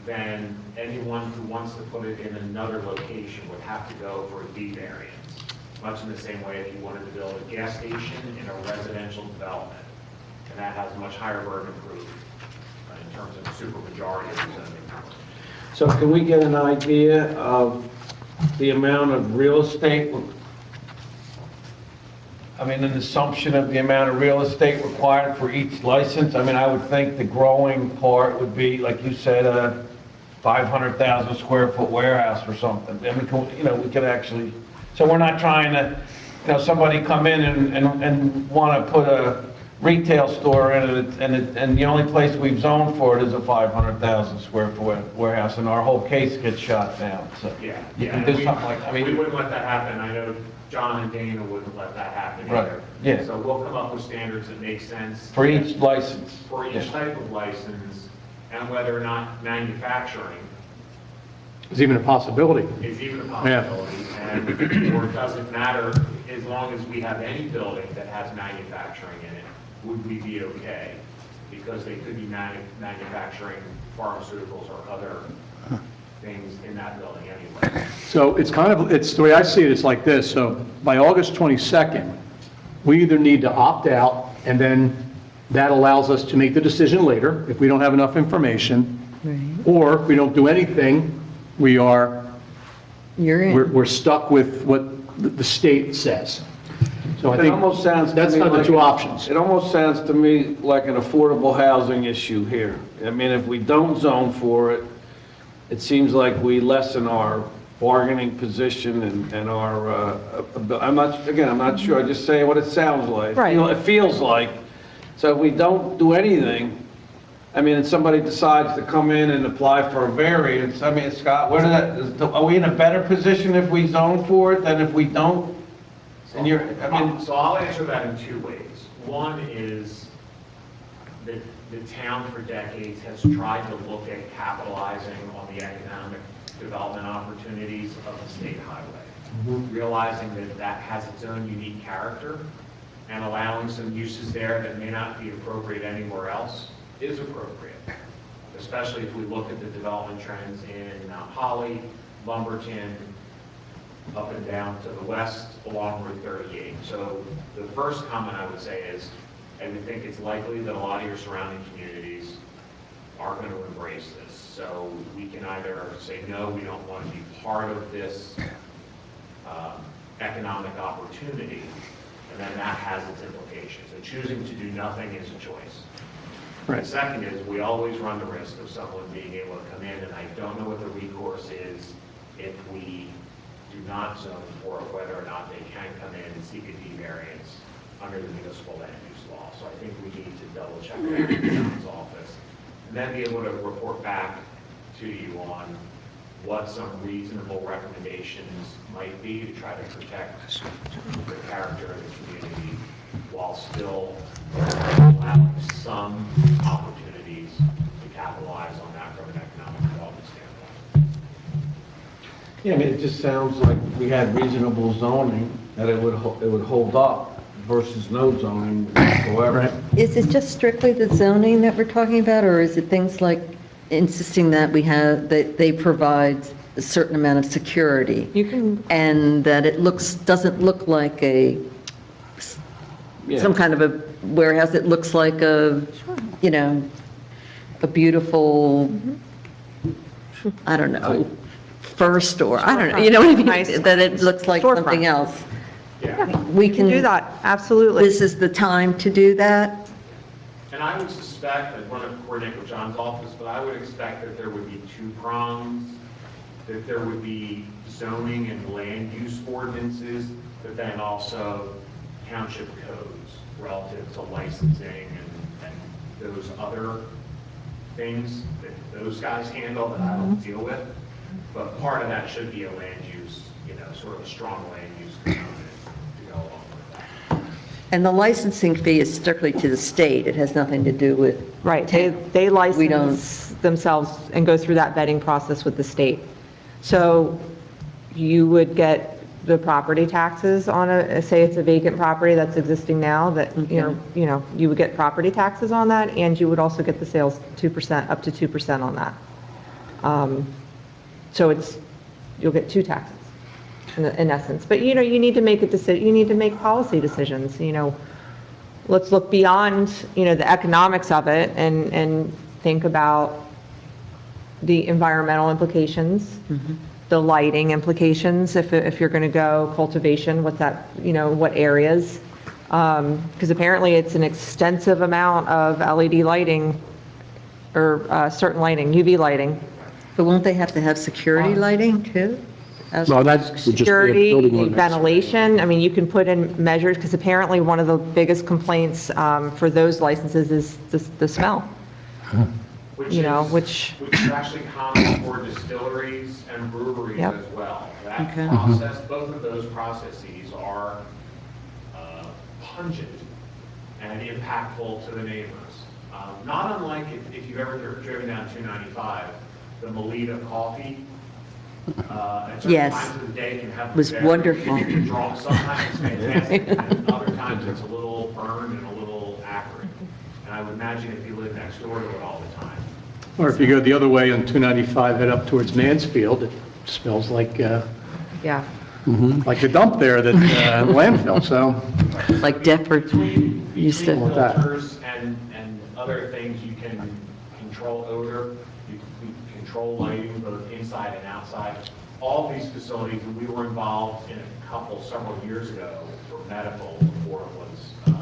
then anyone who wants to put it in another location would have to go for a D variance, much in the same way if you wanted to build a gas station in a residential development. And that has a much higher burden of proof in terms of supermajority of the zoning board. So can we get an idea of the amount of real estate? I mean, an assumption of the amount of real estate required for each license? I mean, I would think the growing part would be, like you said, a 500,000 square foot warehouse or something. I mean, we could actually, so we're not trying to, somebody come in and want to put a retail store in it, and the only place we've zoned for it is a 500,000 square foot warehouse, and our whole case gets shot down, so. Yeah. You can do something like, We wouldn't let that happen. I know John and Dana wouldn't let that happen Right, either. yeah. So we'll come up with standards that make sense. For each license. For each Yeah. type of license, and whether or not manufacturing It's even a possibility. is even a possibility. And, or it doesn't matter, as long as we have any building that has manufacturing in it, would we be okay? Because they could be manufacturing pharmaceuticals or other things in that building anyway. So it's the way I see it, it's like this. So by August 22nd, we either need to opt out, and then that allows us to make the decision later if we don't have enough information. Or if we don't do anything, you're in. we're stuck with what the state says. So I It think almost sounds to that's me kind of the like two options. It almost sounds to me like an affordable housing issue here. I mean, if we don't zone for it, it seems like we lessen our bargaining position and our, I'm not sure, I just say what it sounds like. Right. It feels like. So if we don't do anything, I mean, and somebody decides to come in and apply for a variance, I mean, Scott, are we in a better position if we zone for it than if we don't? And So I'll answer that in two ways. One is that the town for decades has tried to look at capitalizing on the economic development opportunities of the state highway, realizing that that has its own unique character, and allowing some uses there that may not be appropriate anywhere else is appropriate, especially if we look at the development trends in Mount Holly, Lumberton, up and down to the west along Route 38. So the first comment I would say is, I would think it's likely that a lot of your surrounding communities are going to embrace this. So we can either say, no, we don't want to be part of this economic opportunity, and then that has its implications. And choosing to do nothing is a choice. Right. The second is, we always run the risk of someone being able to come in, and I don't know what the recourse is if we do not zone for it, whether or not they can come in and seek a D variance under the municipal land use law. So I think we need to double check that in the town's office, and then be able to report back to you on what some reasonable recommendations might be to try to protect the character of the community while still allowing some opportunities to capitalize on that from an economic development standpoint. Yeah, I mean, it just sounds like we had reasonable zoning, that it would hold up versus no zoning whatsoever. Is it just strictly the zoning that we're talking about, or is it things like insisting that that they provide a certain amount of security? You can, And that it doesn't look like some kind of a warehouse, it looks like a beautiful, I don't know, fur store, I don't know, you know what I mean? Nice. That it looks like Storefront. something else. Yeah. We you can do that, absolutely. This is the time to do that? And I would suspect, I'd want to coordinate with John's office, but I would expect that there would be two prongs, that there would be zoning and land use ordinances, but then also township codes relative to licensing and those other things that those guys handle that I don't deal with. But part of that should be a land use, sort of a strong land use component to go along with that. And the licensing fee is strictly to the state, it has nothing to do with. Right, they license themselves and go through that vetting process with the state. So you would get the property taxes on say it's a vacant property that's existing now, that, you would get property taxes on that, and you would also get the sales 2%, up to 2% on that. So you'll get two taxes in essence. But, you need to make a decision, you need to make policy decisions, let's look beyond, the economics of it and think about the environmental implications, the lighting implications, if you're going to go cultivation, what areas. Because apparently it's an extensive amount of LED lighting or certain lighting, UV lighting. But won't they have to have security lighting too? Well, that's just be a Security, building ordinance. ventilation, I mean, you can put in measures, because apparently one of the biggest complaints for those licenses is the smell. Which You know, is- which- Which is actually common for distilleries and breweries Yep. as well. That Okay. process, both of those processes are pungent and impactful to the neighbors. Not unlike if you've ever driven down 295, the Melita coffee. At certain Yes. times of the day can have. Was very- wonderful. Sometimes it's fantastic, and other times it's a little burned and a little acrid. And I would imagine if you live next door to it all the time. Or if you go the other way on 295, head up towards Mansfield, it smells like a Yeah. dump there, that landfill, so. Like Deptford used to. Between that. filters and other things, you can control odor, you can control lighting both inside and outside. All these facilities, and we were involved in a couple several years ago for medical before it was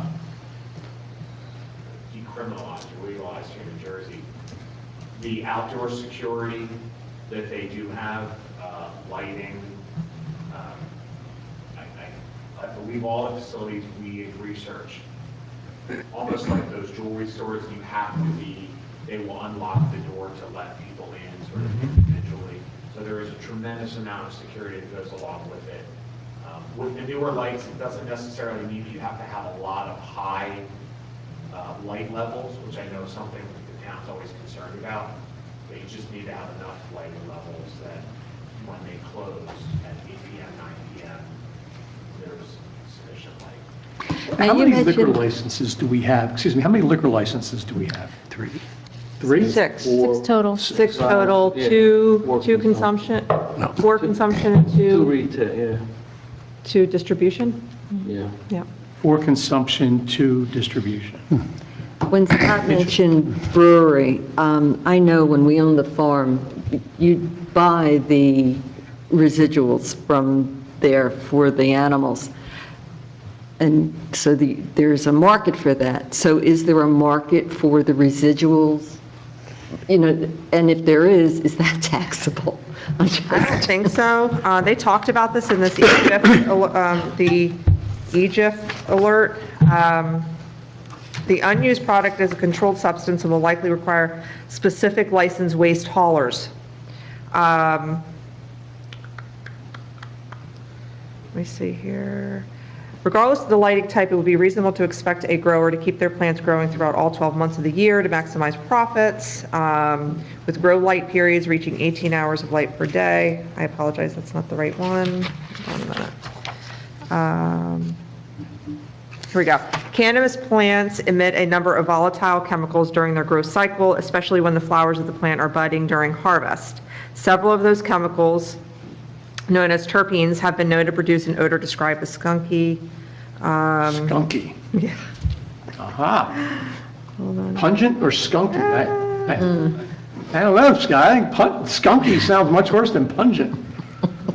decriminalized or legalized here in New Jersey. The outdoor security that they do have, lighting, I believe all the facilities we have researched, almost like those jewelry stores, you have to be, they will unlock the door to let people in sort of individually. So there is a tremendous amount of security that goes along with it. With the newer lights, it doesn't necessarily mean you have to have a lot of high light levels, which I know is something the town's always concerned about. But you just need to have enough lighting levels that when they close at 8 p.m., 9 p.m., there's sufficient light. Now, How you many liquor mentioned- licenses do we have? Excuse me, how many liquor licenses do we have? Three. Three? Six. Six total. Six total, Yeah. two Four consumption, No. four consumption and Two two retail, distribution? yeah. Yeah. For consumption to distribution. When Scott mentioned brewery, I know when we owned the farm, you'd buy the residuals from there for the animals. And so there's a market for that. So is there a market for the residuals? And if there is that taxable? I don't think so. They talked about this in this the EGIF alert. The unused product is a controlled substance and will likely require specific licensed waste haulers. Let me see here. Regardless of the lighting type, it would be reasonable to expect a grower to keep their plants growing throughout all 12 months of the year to maximize profits, with grow light periods reaching 18 hours of light per day. I apologize, that's not the right one. Hold on a minute. Here we go. Cannabis plants emit a number of volatile chemicals during their growth cycle, especially when the flowers of the plant are budding during harvest. Several of those chemicals, known as terpenes, have been known to produce an odor described as skunky. Skunky. Yeah. Aha. Pungent or skunky? I don't know, Scott. I think skunky sounds much worse than pungent.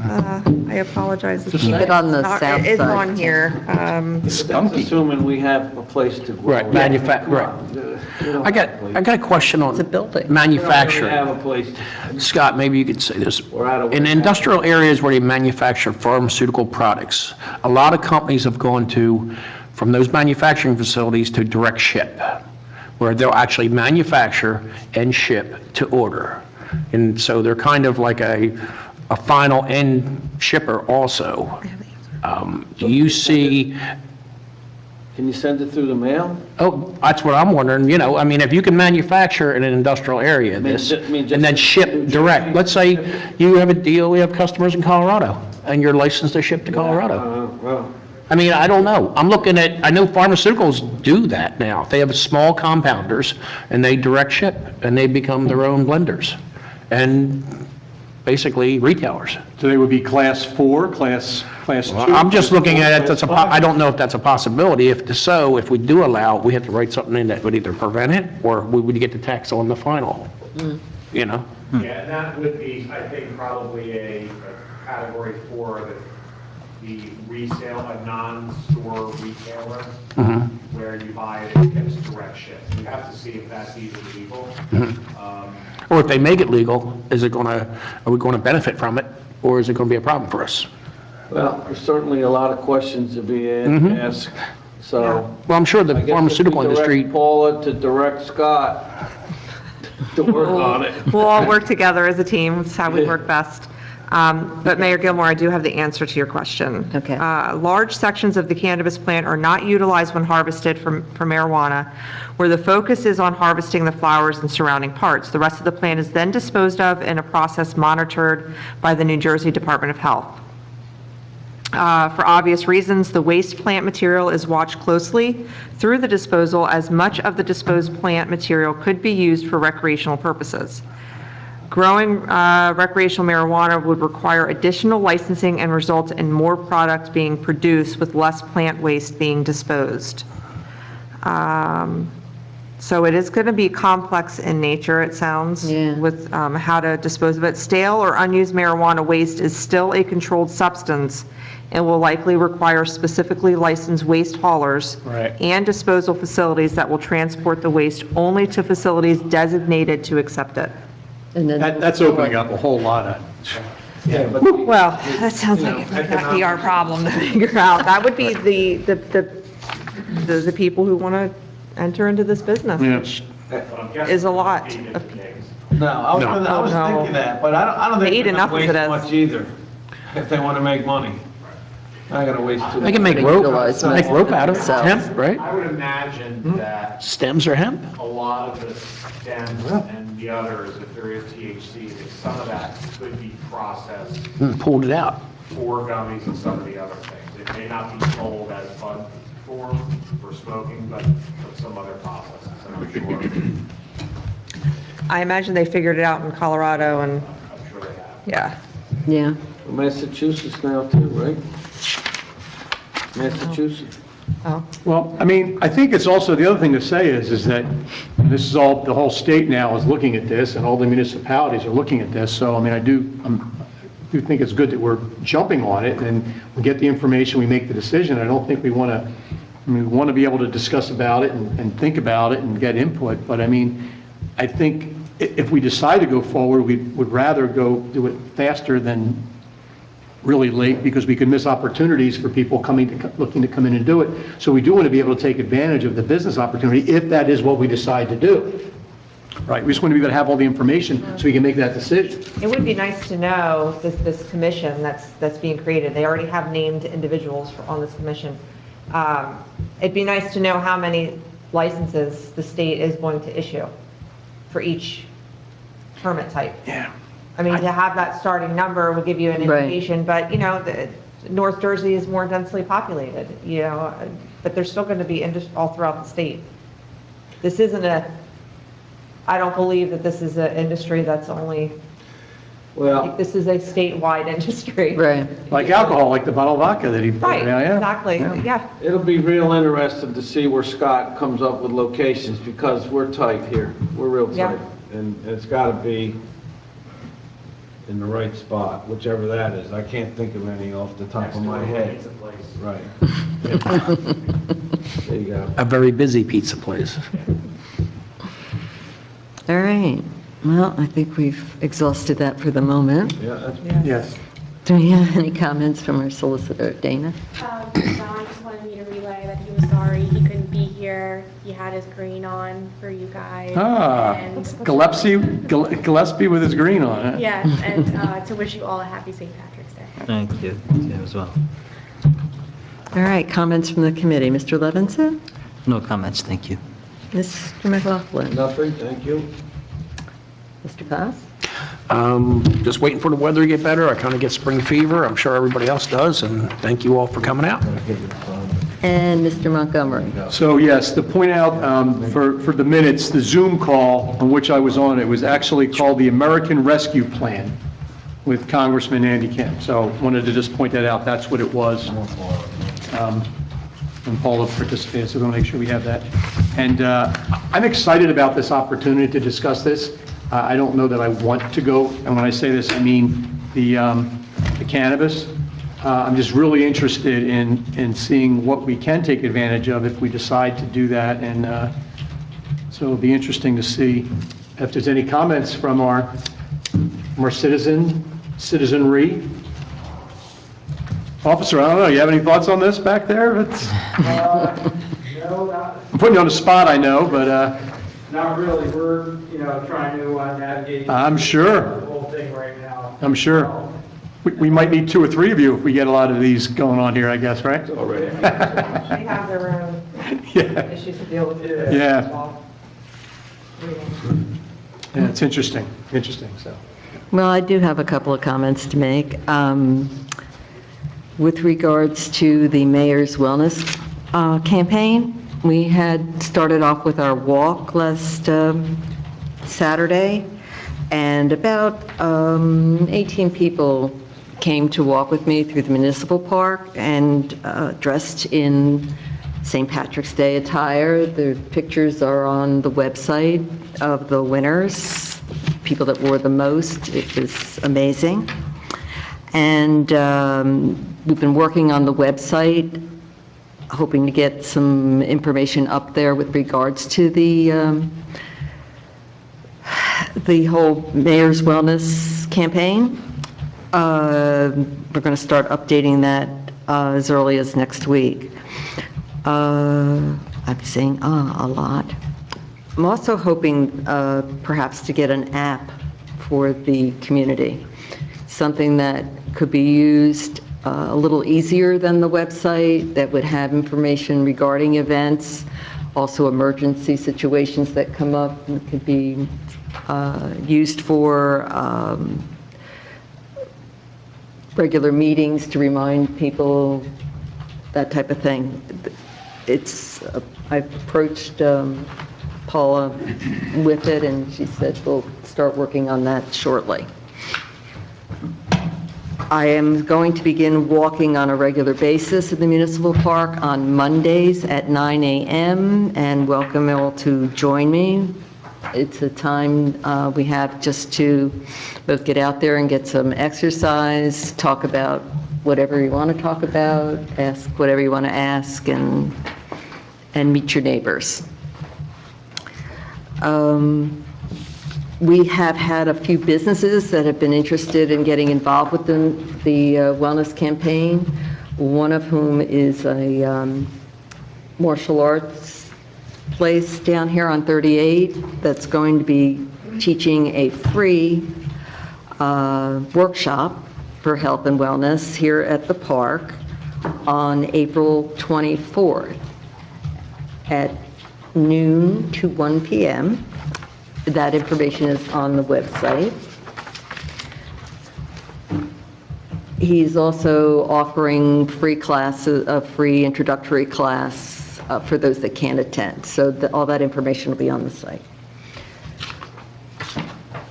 I apologize. Just keep it on the south It's side. on here. That's Skunky. assuming we have a place to grow. Right, right. I got a question on It's a building. We don't manufacturing. have a place to. Scott, maybe you could say this. We're out of In work. industrial areas where they manufacture pharmaceutical products, a lot of companies have gone from those manufacturing facilities to direct ship, where they'll actually manufacture and ship to order. And so they're kind of like a final end shipper also. Do you see, Can you send it through the mail? oh, that's what I'm wondering, I mean, if you can manufacture in an industrial area this, and then ship direct, let's say you have a deal, we have customers in Colorado, and you're licensed to ship to Colorado. Well, I mean, I don't know. I'm looking at, I know pharmaceuticals do that now. They have small compounders, and they direct ship, and they become their own blenders, and basically retailers. So they would be class 4, class 2? I'm just looking at it, I don't know if that's a possibility. If so, if we do allow, it, we have to write something in that would either prevent it, or we would get the tax on the final, Yeah, and that would be, I think, probably a category for the resale, a non-store retailer, where you buy it and it gets direct shipped. You have to see if that's even legal. Or if they make it legal, are we going to benefit from it, or is it going to be a problem for us? well, there's certainly a lot of questions to be asked, so. Well, I'm sure I the guess if we pharmaceutical direct industry, Paula to direct Scott to work on it. We'll all work together as a team. It's how we work best. But Mayor Gilmore, I do have the answer to your question. Okay. Large sections of the cannabis plant are not utilized when harvested for marijuana, where the focus is on harvesting the flowers and surrounding parts. The rest of the plant is then disposed of in a process monitored by the New Jersey Department of Health. For obvious reasons, the waste plant material is watched closely through the disposal, as much of the disposed plant material could be used for recreational purposes. Growing recreational marijuana would require additional licensing and result in more product being produced with less plant waste being disposed. So it is going to be complex in nature, it sounds, Yeah. with how to dispose of it. Stale or unused marijuana waste is still a controlled substance and will likely require specifically licensed waste haulers and disposal facilities that will transport the waste only to facilities designated to accept it. And then That's opening up a whole lot of, Yeah, but Well, that sounds like it might not be our problem to figure out. That would be the people who want to enter into this business, which But I'm guessing is a lot. it's feed into pigs. No, I was No. thinking that, but I don't They think eat they're enough gonna of waste it as- much either, if they want to make money. Not gonna waste too much. they can make rope out of it, hemp, right? I would imagine that Stems are hemp? a lot of the stems and the others, if there is THC, that some of that could be processed Pulled it out. for gummies and some of the other things. It may not be sold as bud form for smoking, but some other processes, I'm sure. I imagine they figured it out in Colorado and, I'm sure they have. yeah. Yeah. Massachusetts now too, right? Massachusetts. Oh, well, I mean, I think it's also, the other thing to say is that this is all, the whole state now is looking at this, and all the municipalities are looking at this, so, I mean, I do think it's good that we're jumping on it, and we get the information, we make the decision. I don't think we want to, we want to be able to discuss about it and think about it and get input, but I mean, I think if we decide to go forward, we would rather go do it faster than really late, because we could miss opportunities for people looking to come in and do it. So we do want to be able to take advantage of the business opportunity if that is what we decide to do. Right, we just want to be able to have all the information so we can make that decision. it would be nice to know this commission that's being created. They already have named individuals on this commission. It'd be nice to know how many licenses the state is going to issue for each permit type. Yeah. I mean, to have that starting number will give you an Right. indication, but, North Jersey is more densely populated, but there's still going to be all throughout the state. This isn't I don't believe that this is an industry that's only, Well, this is a statewide industry. Right. Like alcohol, like the bottle of vodka that he... Right, Yeah, yeah. exactly, yeah. it'll be real interesting to see where Scott comes up with locations, because we're tight here. We're real Yeah. tight. And it's gotta be in the right spot, whichever that is. I can't think of any off the top of my head. Pizza place. Right. There you go. A very busy pizza place. All right. Well, I think we've exhausted that for the moment. Yeah, that's Yes. Do we have any comments from our solicitor, Dana? John just wanted me to relay that he was sorry he couldn't be here. He had his green on for you guys. Ah, And, Gillespie with his green on it. yes, and to wish you all a happy St. Patrick's Day. Thank you, as well. All right, comments from the committee. Mr. Levinson? No comments, thank you. Mr. McLaughlin? nothing, thank you. Mr. Pass? Just waiting for the weather to get better. I kind of get spring fever. I'm sure everybody else does, and thank you all for coming out. And Mr. Montgomery? So yes, to point out for the minutes, the Zoom call on which I was on, it was actually called the American Rescue Plan with Congressman Andy Kim. So wanted to just point that out, that's what it was. And Paula participated, so we're going to make sure we have that. And I'm excited about this opportunity to discuss this. I don't know that I want to go, and when I say this, I mean the cannabis. I'm just really interested in seeing what we can take advantage of if we decide to do that, and so it'll be interesting to see if there's any comments from our citizenry. Officer, I don't know, you have any thoughts on this back there? No, not, I'm putting you on the spot, I know, but not really. We're, trying to navigate. I'm sure. The whole thing right now. I'm sure. We might need 2 or 3 of you if we get a lot of these going on here, I guess, right? Already. They have their own Yeah, issues to deal with. Yeah. yeah, it's interesting, so. Well, I do have a couple of comments to make. With regards to the mayor's wellness campaign, we had started off with our walk last Saturday, and about 18 people came to walk with me through the municipal park and dressed in St. Patrick's Day attire. The pictures are on the website of the winners, people that wore the most. It was amazing. And we've been working on the website, hoping to get some information up there with regards to the whole Mayor's Wellness campaign. We're going to start updating that as early as next week. I'm saying a lot. I'm also hoping perhaps to get an app for the community, something that could be used a little easier than the website, that would have information regarding events, also emergency situations that come up, and could be used for regular meetings to remind people, that type of thing. I've approached Paula with it, and she said we'll start working on that shortly. I am going to begin walking on a regular basis at the municipal park on Mondays at 9 a.m. and welcome you all to join me. It's a time we have just to both get out there and get some exercise, talk about whatever you want to talk about, ask whatever you want to ask, and meet your neighbors. We have had a few businesses that have been interested in getting involved with the wellness campaign, one of whom is a martial arts place down here on 38 that's going to be teaching a free workshop for health and wellness here at the park on April 24th at noon to 1 p.m. That information is on the website. He's also offering free classes, a free introductory class for those that can't attend. So all that information will be on the site.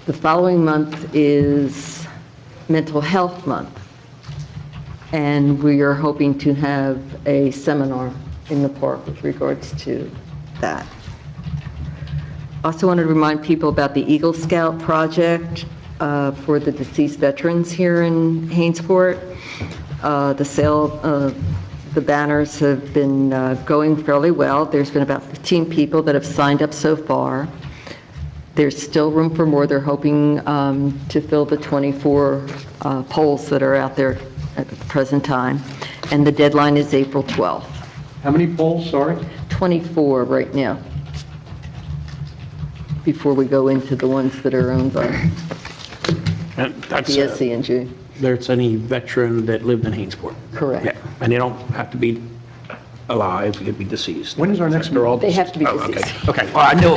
The following month is Mental Health Month, and we are hoping to have a seminar in the park with regards to that. Also wanted to remind people about the Eagle Scout project for the deceased veterans here in Hainesport. The sale of the banners have been going fairly well. There's been about 15 people that have signed up so far. There's still room for more. They're hoping to fill the 24 polls that are out there at the present time. And the deadline is April 12th. How many polls, sorry? 24 right now, before we go into the ones that are owned by And that's, PSC&G. there's any veteran that lived in Hainesport. Correct. Yeah, and they don't have to be alive, they could be deceased. When is our next They're all They have to be deceased. Oh, deceased. Okay, well, I know,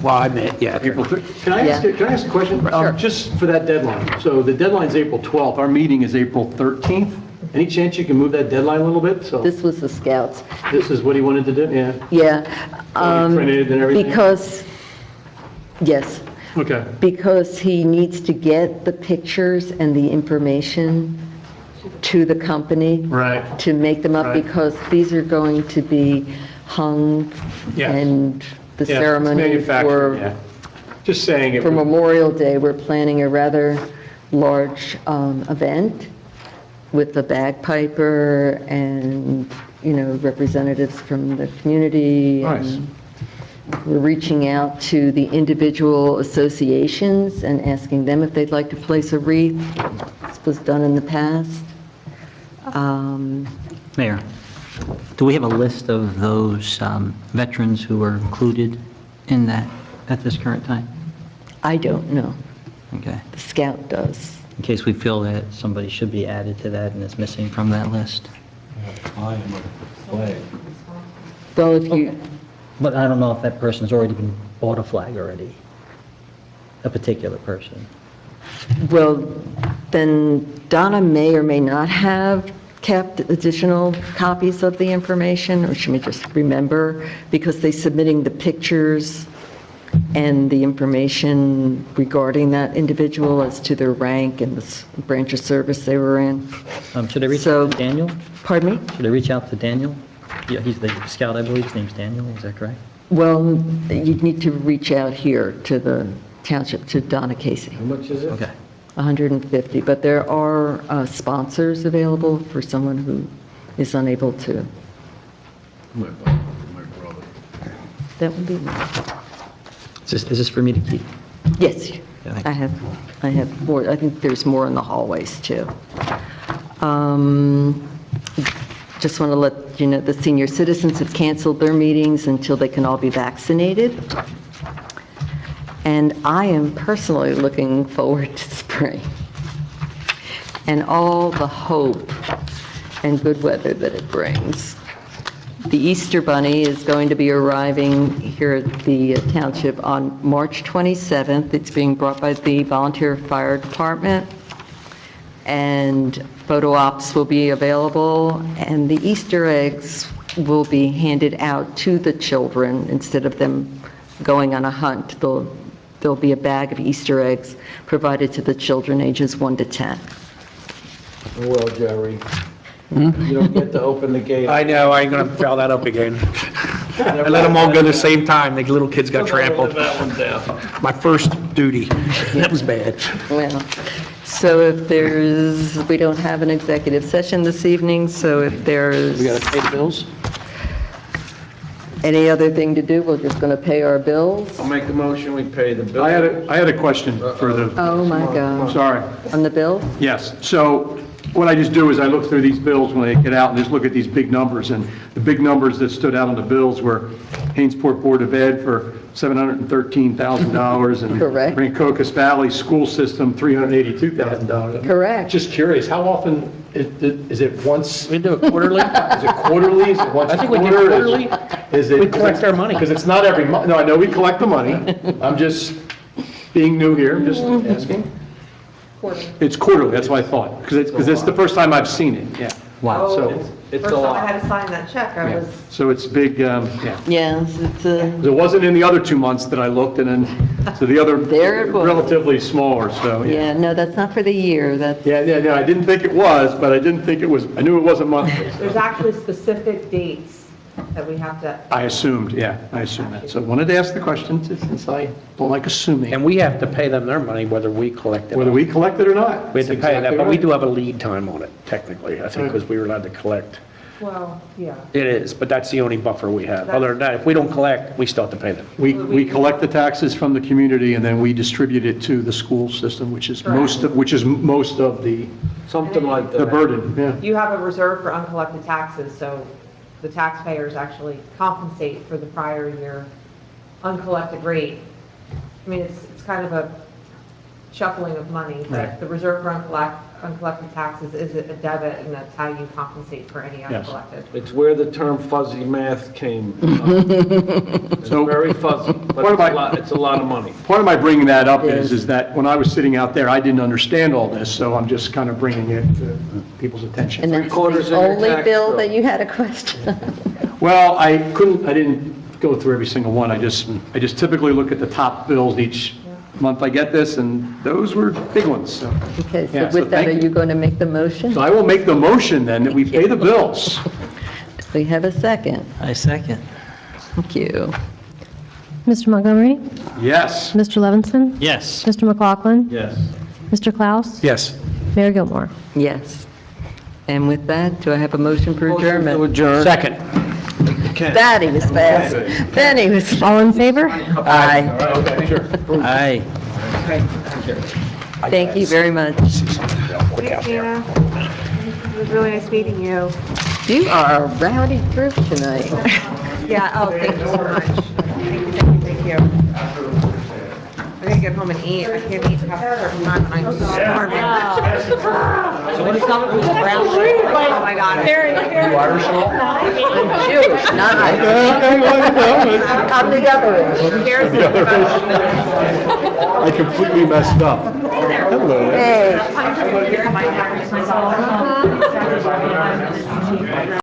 well, I meant, yeah. April 3rd. Can I ask a question? Sure. Just for that deadline. So the deadline's April 12th. Our meeting is April 13th. Any chance you can move that deadline a little bit? So This was the scouts. this is what he wanted to do? Yeah. Yeah. Already printed and everything? Because, yes, Okay. because he needs to get the pictures and the information to the company. Right. To make them up, Right. because these are going to be hung Yes. and the Yeah, it's ceremony manufactured, yeah. Just saying it. for Memorial Day, we're planning a rather large event with the bagpiper and, representatives from the community. Nice. And we're reaching out to the individual associations and asking them if they'd like to place a wreath. This was done in the past. Mayor, do we have a list of those veterans who are included in that at this current time? I don't know. Okay. The scout does. In case we feel that somebody should be added to that and is missing from that list. Well, if you, But I don't know if that person's already been bought a flag already, a particular person. well, then Donna may or may not have kept additional copies of the information, or she may just remember, because they're submitting the pictures and the information regarding that individual as to their rank and the branch of service they were in. Should I reach So- out to Daniel? Pardon me? Should I reach out to Daniel? Yeah, he's the scout, I believe. His name's Daniel, is that correct? Well, you'd need to reach out here to the township, to Donna Casey. How much is it? Okay. 150, but there are sponsors available for someone who is unable to. My brother. That would be me. Is this for me to keep? Yes, Yeah, thanks. I have more, I think there's more in the hallways too. Just want to let you know, the senior citizens have canceled their meetings until they can all be vaccinated. And I am personally looking forward to spring and all the hope and good weather that it brings. The Easter Bunny is going to be arriving here at the township on March 27th. It's being brought by the Volunteer Fire Department, and photo ops will be available, and the Easter eggs will be handed out to the children instead of them going on a hunt. There'll be a bag of Easter eggs provided to the children ages 1 to 10. Well, Jerry, you don't get to open the gate. I know, I ain't gonna foul that up again. I let them all go at the same time, the little kids got trampled. That one down. My first duty, that was bad. Well, so we don't have an executive session this evening, so if there's We gotta pay the bills? any other thing to do, we're just going to pay our bills. I'll make the motion, we pay the bill. I had a question for the, Oh, my God. sorry. On the bill? Yes, so what I just do is I look through these bills when they get out and just look at these big numbers, and the big numbers that stood out on the bills were Hainesport Board of Ed for $713,000, and Correct. Rancocas Valley School System, $382,000. Correct. Just curious, how often Is it once? We do it quarterly? Is it quarterly? Is it once I a think we do quarter? quarterly. Is it? We collect our money. Because it's not every month. No, I know we collect the money. I'm just being new here, just asking. It's quarterly, that's what I thought. Because it's the first time I've seen it, yeah. Wow. So, It's a First time I lot. had to sign that check, I was, so it's big, yeah. Yes, it's a, It wasn't in the other 2 months that I looked, and then, so the other There it was. relatively smaller, so, yeah. yeah, no, that's not for the year, that's, Yeah, I didn't think it was, but I didn't think it was, I knew it wasn't monthly. there's actually specific dates that we have to, I assumed that. So I wanted to ask the question, since I don't like assuming, And we have to pay them their money whether we collect it. whether we collect it or not. We have to That's pay that, exactly but we right. do have a lead time on it, technically, I think, because we were allowed to collect. well, yeah. It is, but that's the only buffer we have. Other than that, if we don't collect, we still have to pay them. We collect the taxes from the community, and then we distribute it to the school system, which is most of the Something like the that. burden, yeah. You have a reserve for uncollected taxes, so the taxpayers actually compensate for the prior year uncollected rate. I mean, it's kind of a shuffling of money, Right. but the reserve for uncollected taxes is a debit, and that's how you compensate for any Yes. uncollected. It's where the term fuzzy math came from. It's So- very fuzzy, but it's a lot of money. Part of my bringing that up Yes. is that when I was sitting out there, I didn't understand all this, so I'm just kind of bringing it to people's attention. and that's Three-quarters the of your only tax bill bill. that you had a question. Well, I didn't go through every single one. I just typically look at the top bills each month I get this, and those were big ones, so. Okay, Yeah, so so with that, are thank you going to make the motion? So I will make the motion then that we pay the bills. We have a second. I second. Thank you. Mr. Montgomery? Yes. Mr. Levinson? Yes. Mr. McLaughlin? Yes. Mr. Klaus? Yes. Mayor Gilmore? Yes. And with that, do I have a motion for adjournment? adjourn. Second. That he was fast. Then he was. All in favor? Aye. Okay, sure. Aye. Thank you very much. Thanks, Tina. It was really nice meeting you. You are a rowdy group tonight. Yeah, oh, thank you so much. Thank you. I gotta get home and eat. I can't eat past a certain time, and I'm starving. Oh, my God. You Irish at all? I'm Jewish, not Irish. I'm the other end. I completely messed up. Hello. Hey.